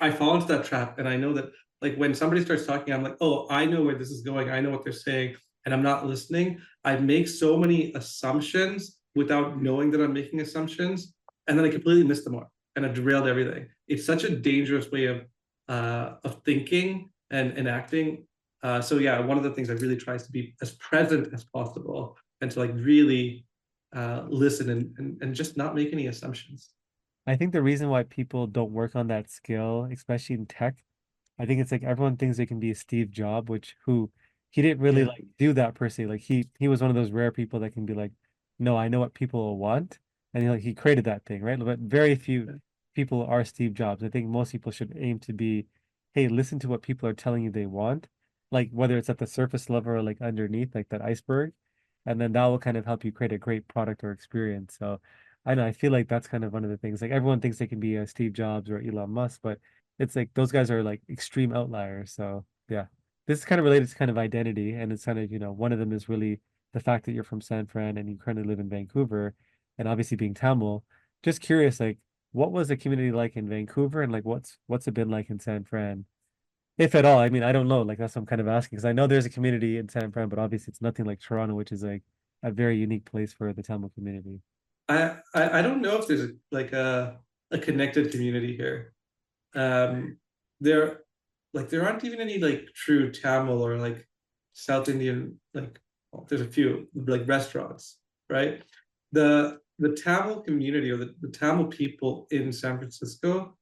I fall into that trap, and I know that like when somebody starts talking, I'm like, oh, I know where this is going, I know what they're saying, and I'm not listening. I make so many assumptions without knowing that I'm making assumptions, and then I completely miss the mark, and I've derailed everything. It's such a dangerous way of thinking and acting. So yeah, one of the things I really try is to be as present as possible, and to like really listen, and just not make any assumptions. I think the reason why people don't work on that skill, especially in tech, I think it's like everyone thinks they can be a Steve Jobs, which who he didn't really Yeah. like do that per se. Like he was one of those rare people that can be like, no, I know what people want, and he created that thing, right? But very few people are Steve Jobs. I think most people should aim to be, hey, listen to what people are telling you they want, like whether it's at the surface level or like underneath, like that iceberg, and then that will kind of help you create a great product or experience. So I know I feel like that's kind of one of the things. Like everyone thinks they can be a Steve Jobs or Elon Musk, but it's like those guys are like extreme outliers. So yeah, this is kind of related to kind of identity, and it's kind of one of them is really the fact that you're from San Fran and you currently live in Vancouver, and obviously being Tamil. Just curious, like what was the community like in Vancouver, and like what's it been like in San Fran, if at all? I mean, I don't know. Like that's what I'm kind of asking, because I know there's a community in San Fran, but obviously it's nothing like Toronto, which is like a very unique place for the Tamil community. I don't know if there's a connected community here. Um, there there aren't even any like true Tamil or like South Indian, like well, there's a few like restaurants, right? The Tamil community, or the Tamil people in San Francisco,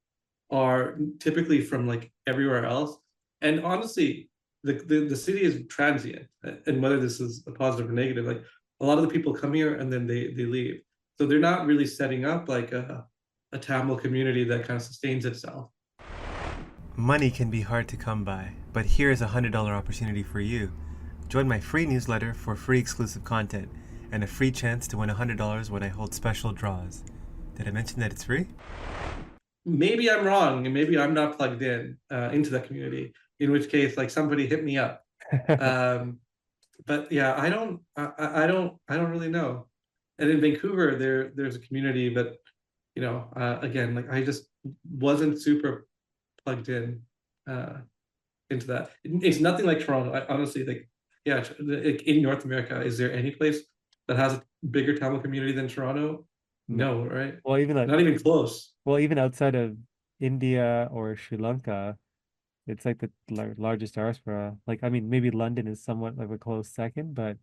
are typically from like everywhere else. And honestly, the city is transient, and whether this is a positive or negative, like a lot of the people come here and then they leave. So they're not really setting up like a Tamil community that kind of sustains itself. Money can be hard to come by, but here is a $100 opportunity for you. Join my free newsletter for free exclusive content and a free chance to win $100 when I hold special draws. Did I mention that it's free? Maybe I'm wrong, and maybe I'm not plugged in into that community. in which case like somebody hit me up. But yeah, I don't really know. And in Vancouver, there's a community, but again, like I just wasn't super plugged in into that. It's nothing like Toronto. Honestly, like yeah, in North America, is there any place that has a bigger Tamil community than Toronto? No, right? Well, even like Not even close. well, even outside of India or Sri Lanka, it's like the largest diaspora. Like, I mean, maybe London is somewhat of a close second, but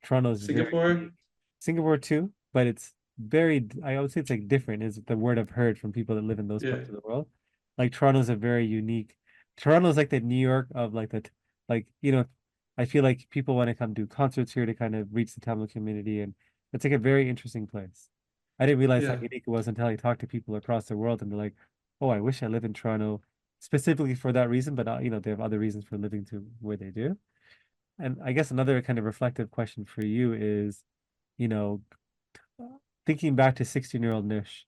Toronto's very Singapore, Singapore too, but it's very, I would say it's like different, is the word I've heard from people that live in those yeah, parts of the world. Like Toronto's a very unique, Toronto's like the New York of like like, I feel like people want to come do concerts here to kind of reach the Tamil community, and it's like a very interesting place. I didn't realize how yeah. unique it was until I talked to people across the world and they're like, oh, I wish I lived in Toronto specifically for that reason, but they have other reasons for living to where they do. And I guess another kind of reflective question for you is, you know, thinking back to 16-year-old Nish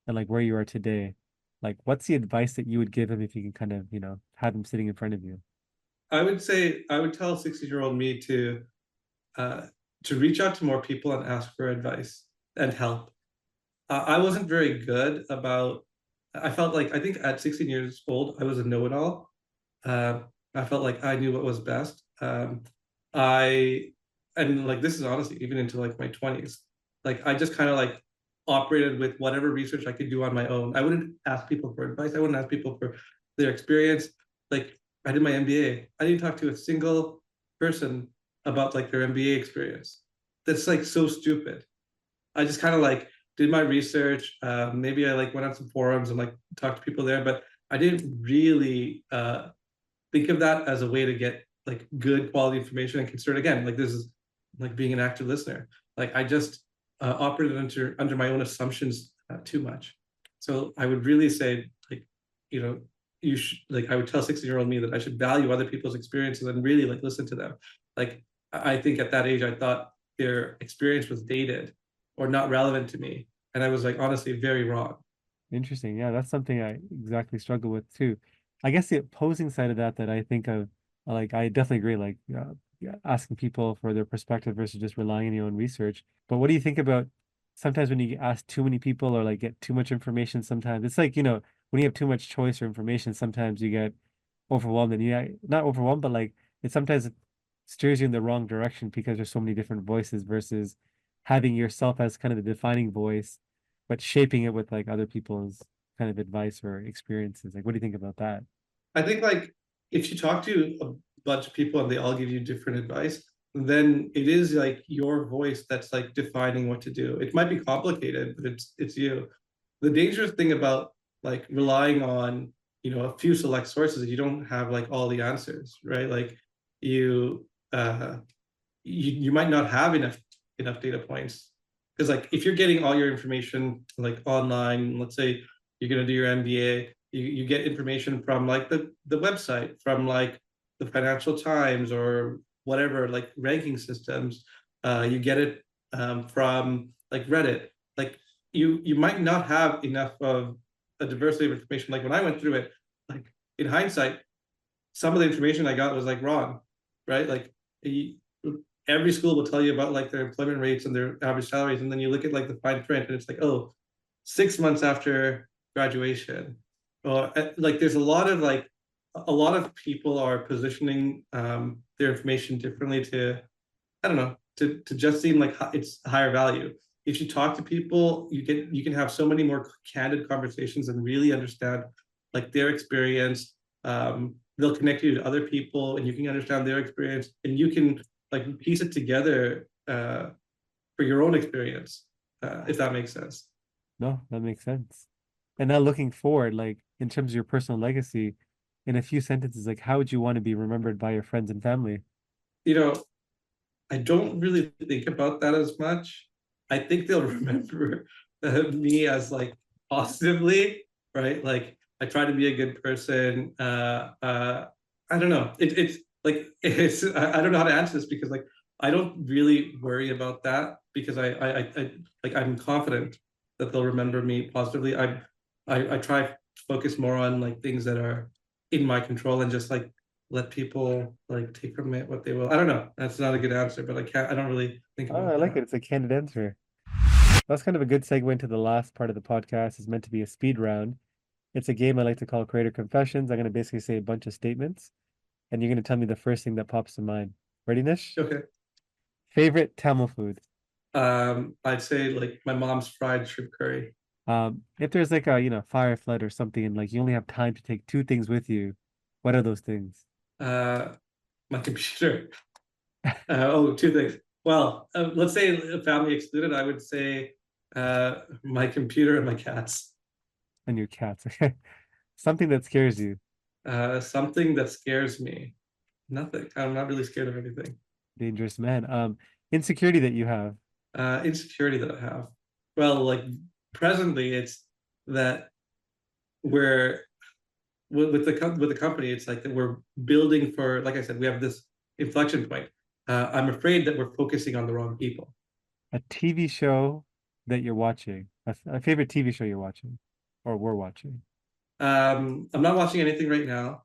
and like where you are today, like what's the advice that you would give him if you can kind of, have him sitting in front of you? I would say I would tell 60-year-old me uh, to reach out to more people and ask for advice and help. I wasn't very good about. I felt like I think at 16 years old I was a know-it-all. Uh, I felt like I knew what was best. I and like this is honestly even into like my 20s. Like I just kind of like operated with whatever research I could do on my own. I wouldn't ask people for advice. I wouldn't ask people for their experience. Like I did my MBA. I didn't talk to a single person about like their MBA experience. That's like so stupid. I just kind of like did my research. Maybe I like went on some forums and like talked to people there, but I didn't really think of that as a way to get like good quality information and consider it again. Like this is like being an active listener. Like I just operated under my own assumptions too much. So I would really say like you know you should like I would tell 16-year-old me that I should value other people's experiences and really like listen to them. Like I think at that age I thought their experience was dated or not relevant to me, and I was like honestly very wrong. Interesting. Yeah, that's something I exactly struggle with too. I guess the opposing side of that I think of, like, I definitely agree, like, yeah, asking people for their perspective versus just relying on your own research. But what do you think about sometimes when you ask too many people or like get too much information? Sometimes it's like, when you have too much choice or information, sometimes you get overwhelmed and not overwhelmed, but like it sometimes steers you in the wrong direction because there's so many different voices versus having yourself as kind of the defining voice but shaping it with like other people's kind of advice or experiences. Like, what do you think about that? I think like if you talk to a bunch of people and they all give you different advice, then it is like your voice that's like defining what to do. It might be complicated, but it's you. The dangerous thing about like relying on a few select sources, you don't have like all the answers, right? Like you uh you might not have enough data points because like if you're getting all your information like online, let's say you're going to do your MBA, you get information from like the website, from like the Financial Times or whatever like ranking systems. You get it from like Reddit. Like you might not have enough of a diversity of information. Like when I went through it, like in hindsight, some of the information I got was like wrong, right? Like every school will tell you about like their employment rates and their average salaries, and then you look at like the fine print, and it's like, oh, 6 months after graduation, or like there's a lot of people are positioning their information differently to I don't know to just seem like it's higher value. If you talk to people, you can have so many more candid conversations and really understand like their experience. They'll connect you to other people, and you can understand their experience, and you can like piece it together for your own experience, if that makes sense. No, that makes sense. And now looking forward, like in terms of your personal legacy, in a few sentences, like how would you want to be remembered by your friends and family? You know, I don't really think about that as much. I think they'll remember me as like positively, right? Like I try to be a good person. I don't know. It's like I don't know how to answer this because like I don't really worry about that because I like I'm confident that they'll remember me positively. I try to focus more on like things that are in my control and just like let people like take from it what they will. I don't know. That's not a good answer, but I don't really think Oh, about I like that. it. It's a candid answer. That's kind of a good segue into the last part of the podcast. It's meant to be a speed round. It's a game I like to call Creator Confessions. I'm going to basically say a bunch of statements, and you're going to tell me the first thing that pops to mind. Ready, Nish? Okay. Favorite Tamil food? I'd say like my mom's fried shrimp curry. If there's like a, fire flood or something, and like you only have time to take two things with you, what are those things? Uh, my computer. Two things. Well, let's say family excluded. I would say my computer and my cats. And your cats. Okay. Something that scares you. Something that scares me. Nothing. I'm not really scared of anything. Dangerous man. Insecurity that you have. Insecurity that I have. Well, like presently, it's that we're with the company. It's like that we're building for. Like I said, we have this inflection point. I'm afraid that we're focusing on the wrong people. A TV show that you're watching. A favorite TV show you're watching, or we're watching. I'm not watching anything right now.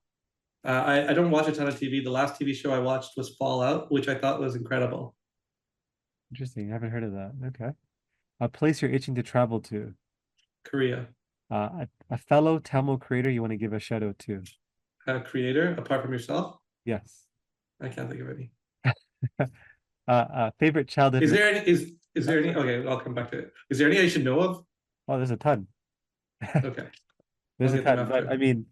I don't watch a ton of TV. The last TV show I watched was Fallout, which I thought was incredible. Interesting. I haven't heard of that. Okay. A place you're itching to travel to. Korea. A fellow Tamil creator you want to give a shout out to. Creator, apart from yourself? Yes. I can't think of any. Favorite childhood. Is there any? Is there any? Okay, I'll come back to it. Is there any I should know of? Oh, there's a ton. Okay. There's I'll a get them ton, but after. I mean,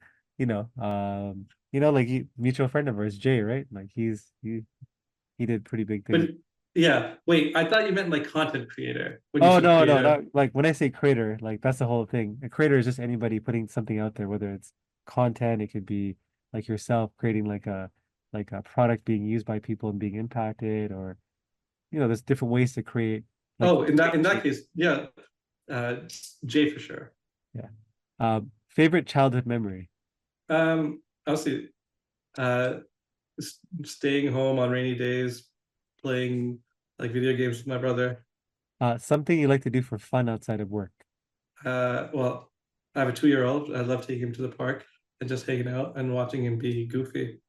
like mutual friend of ours, Jay, right? Like he did pretty big But things. yeah, wait, I thought you meant like content creator when you Oh said no, no, creator. not like when I say creator, like that's the whole thing. A creator is just anybody putting something out there, whether it's content, it could be like yourself creating like a product being used by people and being impacted, or there's different ways to create like Oh, in that case, yeah, uh, Jay for sure. yeah. Favorite childhood memory. I'll see. Uh, Staying home on rainy days, playing like video games with my brother. Something you like to do for fun outside of work. Well, I have a 2-year-old. I love taking him to the park and just hanging out and watching him be goofy.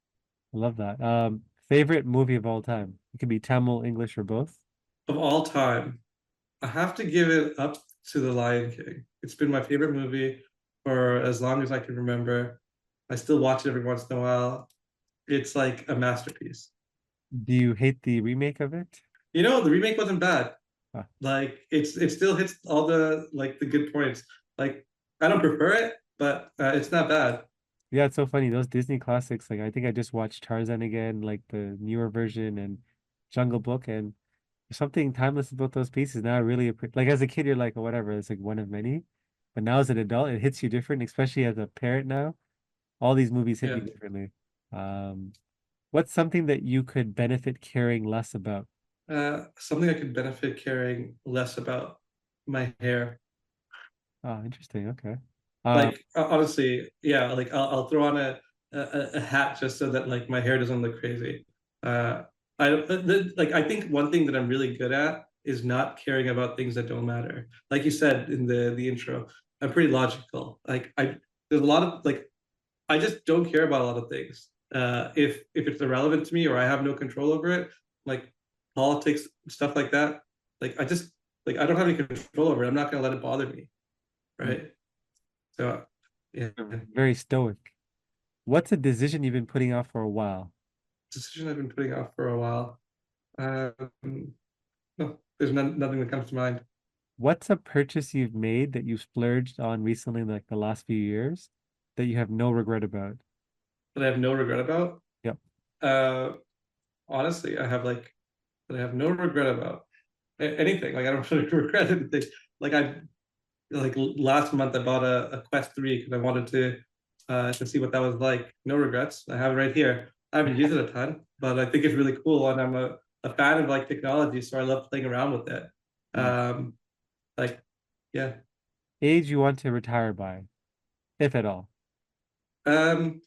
I love that. Favorite movie of all time. It could be Tamil, English, or both. Of all time, I have to give it up to The Lion King. It's been my favorite movie for as long as I can remember. I still watch it every once in a while. It's like a masterpiece. Do you hate the remake of it? The remake wasn't bad. Ah, Like it still hits all the good points. Like I don't prefer it, but it's not bad. yeah, it's so funny. Those Disney classics, like I think I just watched Tarzan again, like the newer version, and Jungle Book, and there's something timeless about those pieces. Now I really like as a kid, you're like, oh, whatever, it's like one of many. But now as an adult, it hits you different, especially as a parent now. All these movies hit Yeah. me differently. Um, what's something that you could benefit caring less about? Something I could benefit caring less about my hair. Oh, interesting. Okay. Like honestly, yeah. Like I'll throw on a hat just so that like my hair doesn't look crazy. Uh, I think one thing that I'm really good at is not caring about things that don't matter. Like you said in the intro, I'm pretty logical. There's a lot of like I just don't care about a lot of things. If it's irrelevant to me or I have no control over it, like politics, stuff like that, like I don't have any control over it. I'm not gonna let it bother me, right? So yeah, Very stoic. What's a decision you've been putting off for a while? decision I've been putting off for a while. No, there's nothing that comes to mind. What's a purchase you've made that you've splurged on recently, like the last few years, that you have no regret about? That I have no regret about. Yep. Uh, Honestly, that I have no regret about anything. Like I don't really regret anything. Like I like last month I bought a Quest 3 because I wanted to see what that was like. No regrets. I have it right here. I haven't used it a ton, but I think it's really cool, and I'm a fan of like technology, so I love playing around with it. Um, like, yeah. Age you want to retire by, if at all. Um,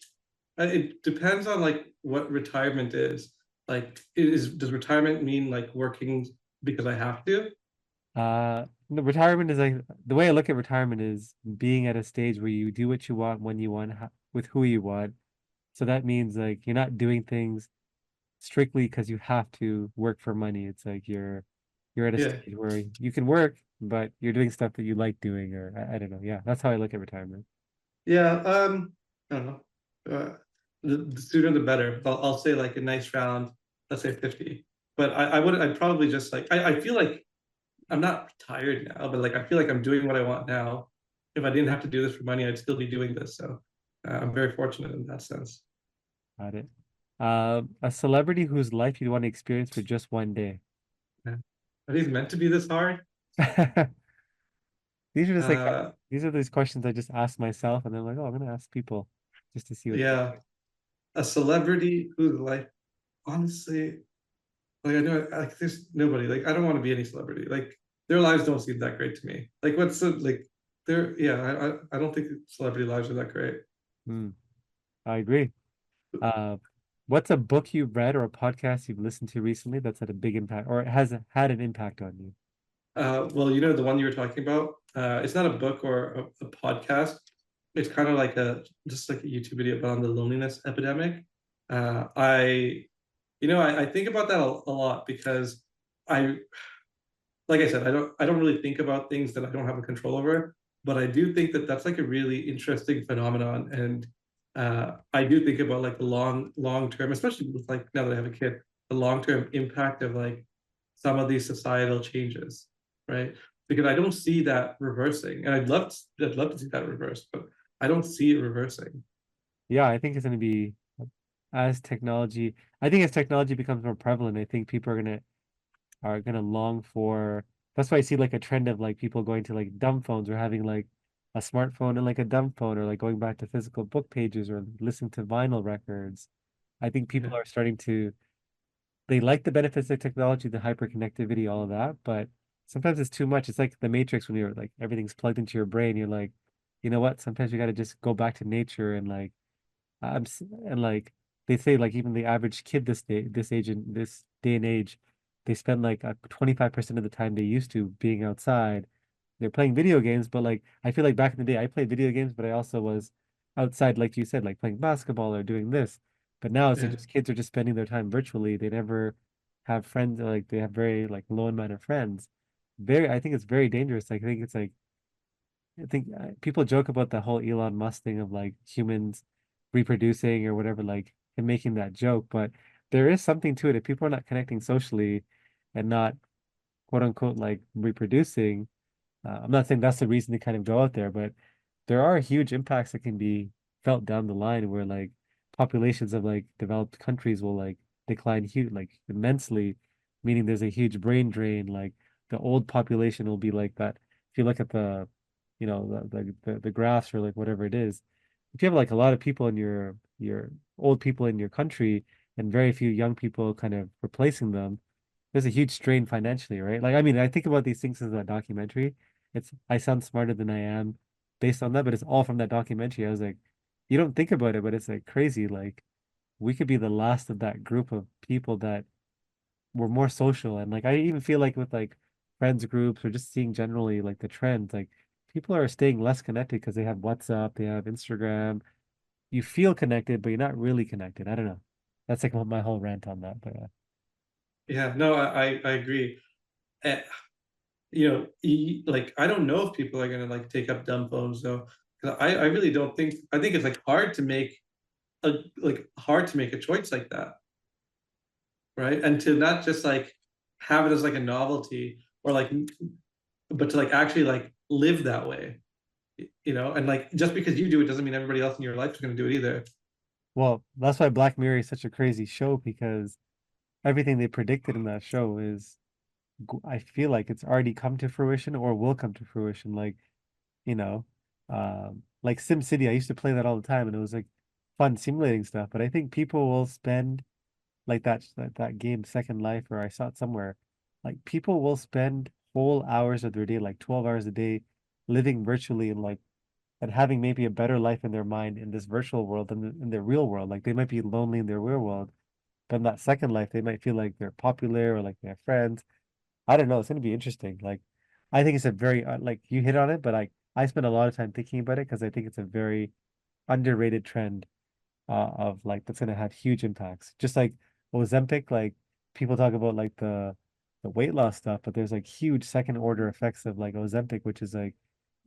it depends on like what retirement is. Like, does retirement mean like working because I have to? The retirement is like the way I look at retirement is being at a stage where you do what you want when you want with who you want. So that means like you're not doing things strictly because you have to work for money. It's like you're at a Yeah. stage where you can work, but you're doing stuff that you like doing, or I don't know. Yeah, that's how I look at retirement. Yeah. I don't know. The sooner the better. I'll say like a nice round, let's say 50. But I'd probably just like, I feel like I'm not tired now, but like I feel like I'm doing what I want now. If I didn't have to do this for money, I'd still be doing this. So I'm very fortunate in that sense. Got it. A celebrity whose life you'd want to experience for just one day. Yeah. Are these meant to be this hard? These are just like Uh, these are these questions I just ask myself, and then like, oh, I'm gonna ask people just to see what they yeah, a celebrity whose life, honestly, like I know, like there's nobody. Like I don't want to be any celebrity. Like their lives don't seem that great to me. Like what's the, like, they're yeah. I don't think celebrity lives are that great. Hmm, I agree. Uh, what's a book you've read or a podcast you've listened to recently that's had a big impact or has had an impact on you? Well, the one you were talking about. It's not a book or a podcast. It's kind of like a just like a YouTube video, but on the loneliness epidemic. I I think about that a lot because I like I said, I don't really think about things that I don't have a control over, but I do think that that's like a really interesting phenomenon, and I do think about like the long term, especially with like now that I have a kid, the long term impact of like some of these societal changes, right? Because I don't see that reversing, and I'd love to see that reverse, but I don't see it reversing. Yeah, I think it's gonna be as technology. I think as technology becomes more prevalent, I think people are gonna long for. That's why I see like a trend of like people going to like dumb phones or having like a smartphone and like a dumb phone or like going back to physical book pages or listening to vinyl records. I think Yeah, people are starting to they like the benefits of technology, the hyperconnectivity, all of that, but sometimes it's too much. It's like the Matrix when you're like everything's plugged into your brain. You're like, you know what? Sometimes you got to just go back to nature and like and like they say like even the average kid this age in this day and age, they spend like 25% of the time they used to being outside. They're playing video games, but like I feel like back in the day I played video games, but I also was outside, like you said, like playing basketball or doing this. But now it's like yeah, just kids are just spending their time virtually. They never have friends, or like they have very like low amount of friends. I think it's very dangerous. Like, I think it's like I think people joke about the whole Elon Musk thing of like humans reproducing or whatever, like and making that joke, but there is something to it. If people are not connecting socially and not quote unquote like reproducing, I'm not saying that's the reason to kind of go out there, but there are huge impacts that can be felt down the line where like populations of like developed countries will like decline huge like immensely, meaning there's a huge brain drain. Like the old population will be like that. If you look at the, the graphs or like whatever it is, if you have like a lot of people in your old people in your country and very few young people kind of replacing them, there's a huge strain financially, right? Like, I mean, I think about these things as a documentary. I sound smarter than I am based on that, but it's all from that documentary. I was like, you don't think about it, but it's like crazy. Like, we could be the last of that group of people that were more social. And like, I even feel like with like friends groups or just seeing generally like the trends, like people are staying less connected because they have WhatsApp, they have Instagram. You feel connected, but you're not really connected. I don't know. That's like my whole rant on that, but yeah. No, I agree. Eh, like I don't know if people are gonna like take up dumb phones though. 'Cause I really don't think. I think it's like hard to make a choice like that, right? And to not just like have it as like a novelty or like, but to like actually like live that way, and like just because you do it doesn't mean everybody else in your life is going to do it either. well, that's why Black Mirror is such a crazy show because everything they predicted in that show is, I feel like it's already come to fruition or will come to fruition. Like, you know, like Sim City, I used to play that all the time and it was like fun simulating stuff. But I think people will spend like that game Second Life, or I saw it somewhere, like people will spend whole hours of their day, like 12 hours a day, living virtually and like and having maybe a better life in their mind in this virtual world than in their real world. Like they might be lonely in their real world, but in that second life, they might feel like they're popular or like they have friends. I don't know. It's gonna be interesting. Like, I think it's a very like you hit on it, but I spend a lot of time thinking about it because I think it's a very underrated trend. of like that's gonna have huge impacts. Just like Ozempic, like people talk about like the weight loss stuff, but there's like huge second order effects of like Ozempic, which is like,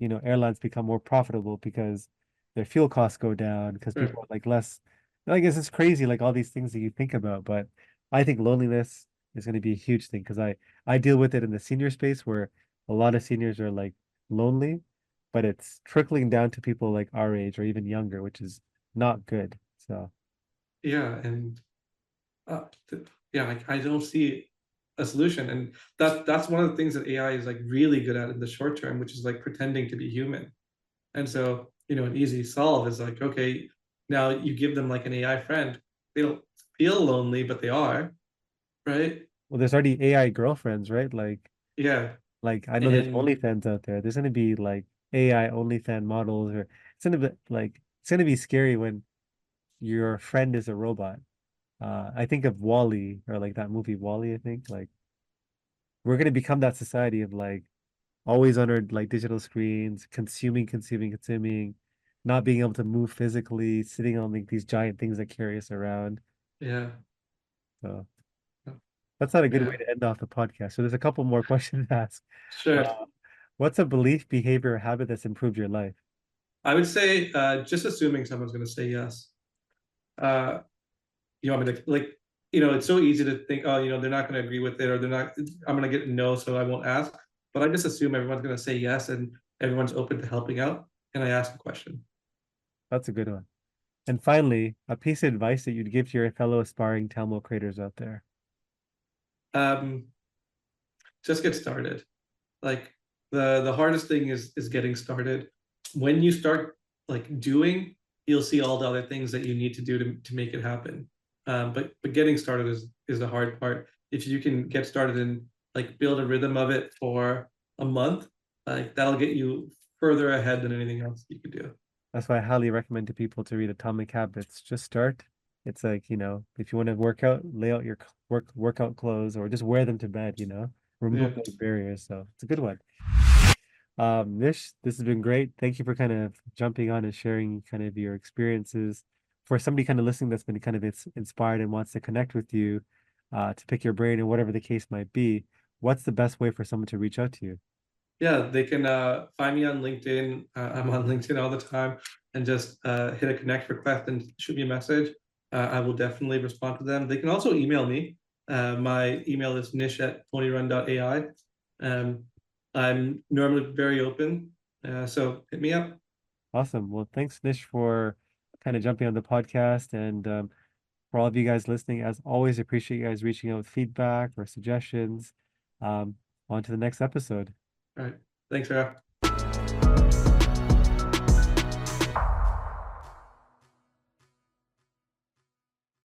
airlines become more profitable because their fuel costs go down because Sure. people are like less. I guess it's crazy, like all these things that you think about, but I think loneliness is going to be a huge thing because I deal with it in the senior space where a lot of seniors are like lonely, but it's trickling down to people like our age or even younger, which is not good. So Yeah, and yeah, I don't see a solution, and that's one of the things that AI is like really good at in the short term, which is like pretending to be human. And so, an easy solve is like, okay, now you give them like an AI friend. They don't feel lonely, but they are, right? well, there's already AI girlfriends, right? Yeah, Like I know there's and OnlyFans out there. There's gonna be like AI OnlyFans models, or it's gonna be scary when your friend is a robot. I think of Wall-E or like that movie Wall-E, I think. Like we're gonna become that society of like always on our like digital screens, consuming, not being able to move physically, sitting on like these giant things that carry us around. yeah, So that's not a good way yeah, to end off the podcast. So there's a couple more questions to ask. sure. What's a belief, behavior, or habit that's improved your life? I would say just assuming someone's going to say yes. Uh, you want me to like, it's so easy to think, oh, they're not going to agree with it, or they're not. I'm going to get no, so I won't ask. But I just assume everyone's going to say yes, and everyone's open to helping out, and I ask a question. That's a good one. And finally, a piece of advice that you'd give to your fellow aspiring Tamil creators out there. Um, just get started. Like the hardest thing is getting started. When you start like doing, you'll see all the other things that you need to do to make it happen. But getting started is the hard part. If you can get started and like build a rhythm of it for a month, like that'll get you further ahead than anything else you could do. That's why I highly recommend to people to read Atomic Habits. Just start. It's like, if you want to work out, lay out your workout clothes or just wear them to bed. Yeah, Remove those barriers. So it's a good one. Nish, this has been great. Thank you for kind of jumping on and sharing kind of your experiences. For somebody kind of listening that's been kind of inspired and wants to connect with you, to pick your brain and whatever the case might be, what's the best way for someone to reach out to you? yeah. They can find me on LinkedIn. I'm on LinkedIn all the time, and just hit a connect request and shoot me a message. I will definitely respond to them. They can also email me. My email is nish@ponyrun.ai. Um, I'm normally very open, so hit me up. Awesome. Well, thanks, Nish, for kind of jumping on the podcast. And for all of you guys listening, as always, appreciate you guys reaching out with feedback or suggestions. Um, on to the next episode. All right. Thanks, Sarah.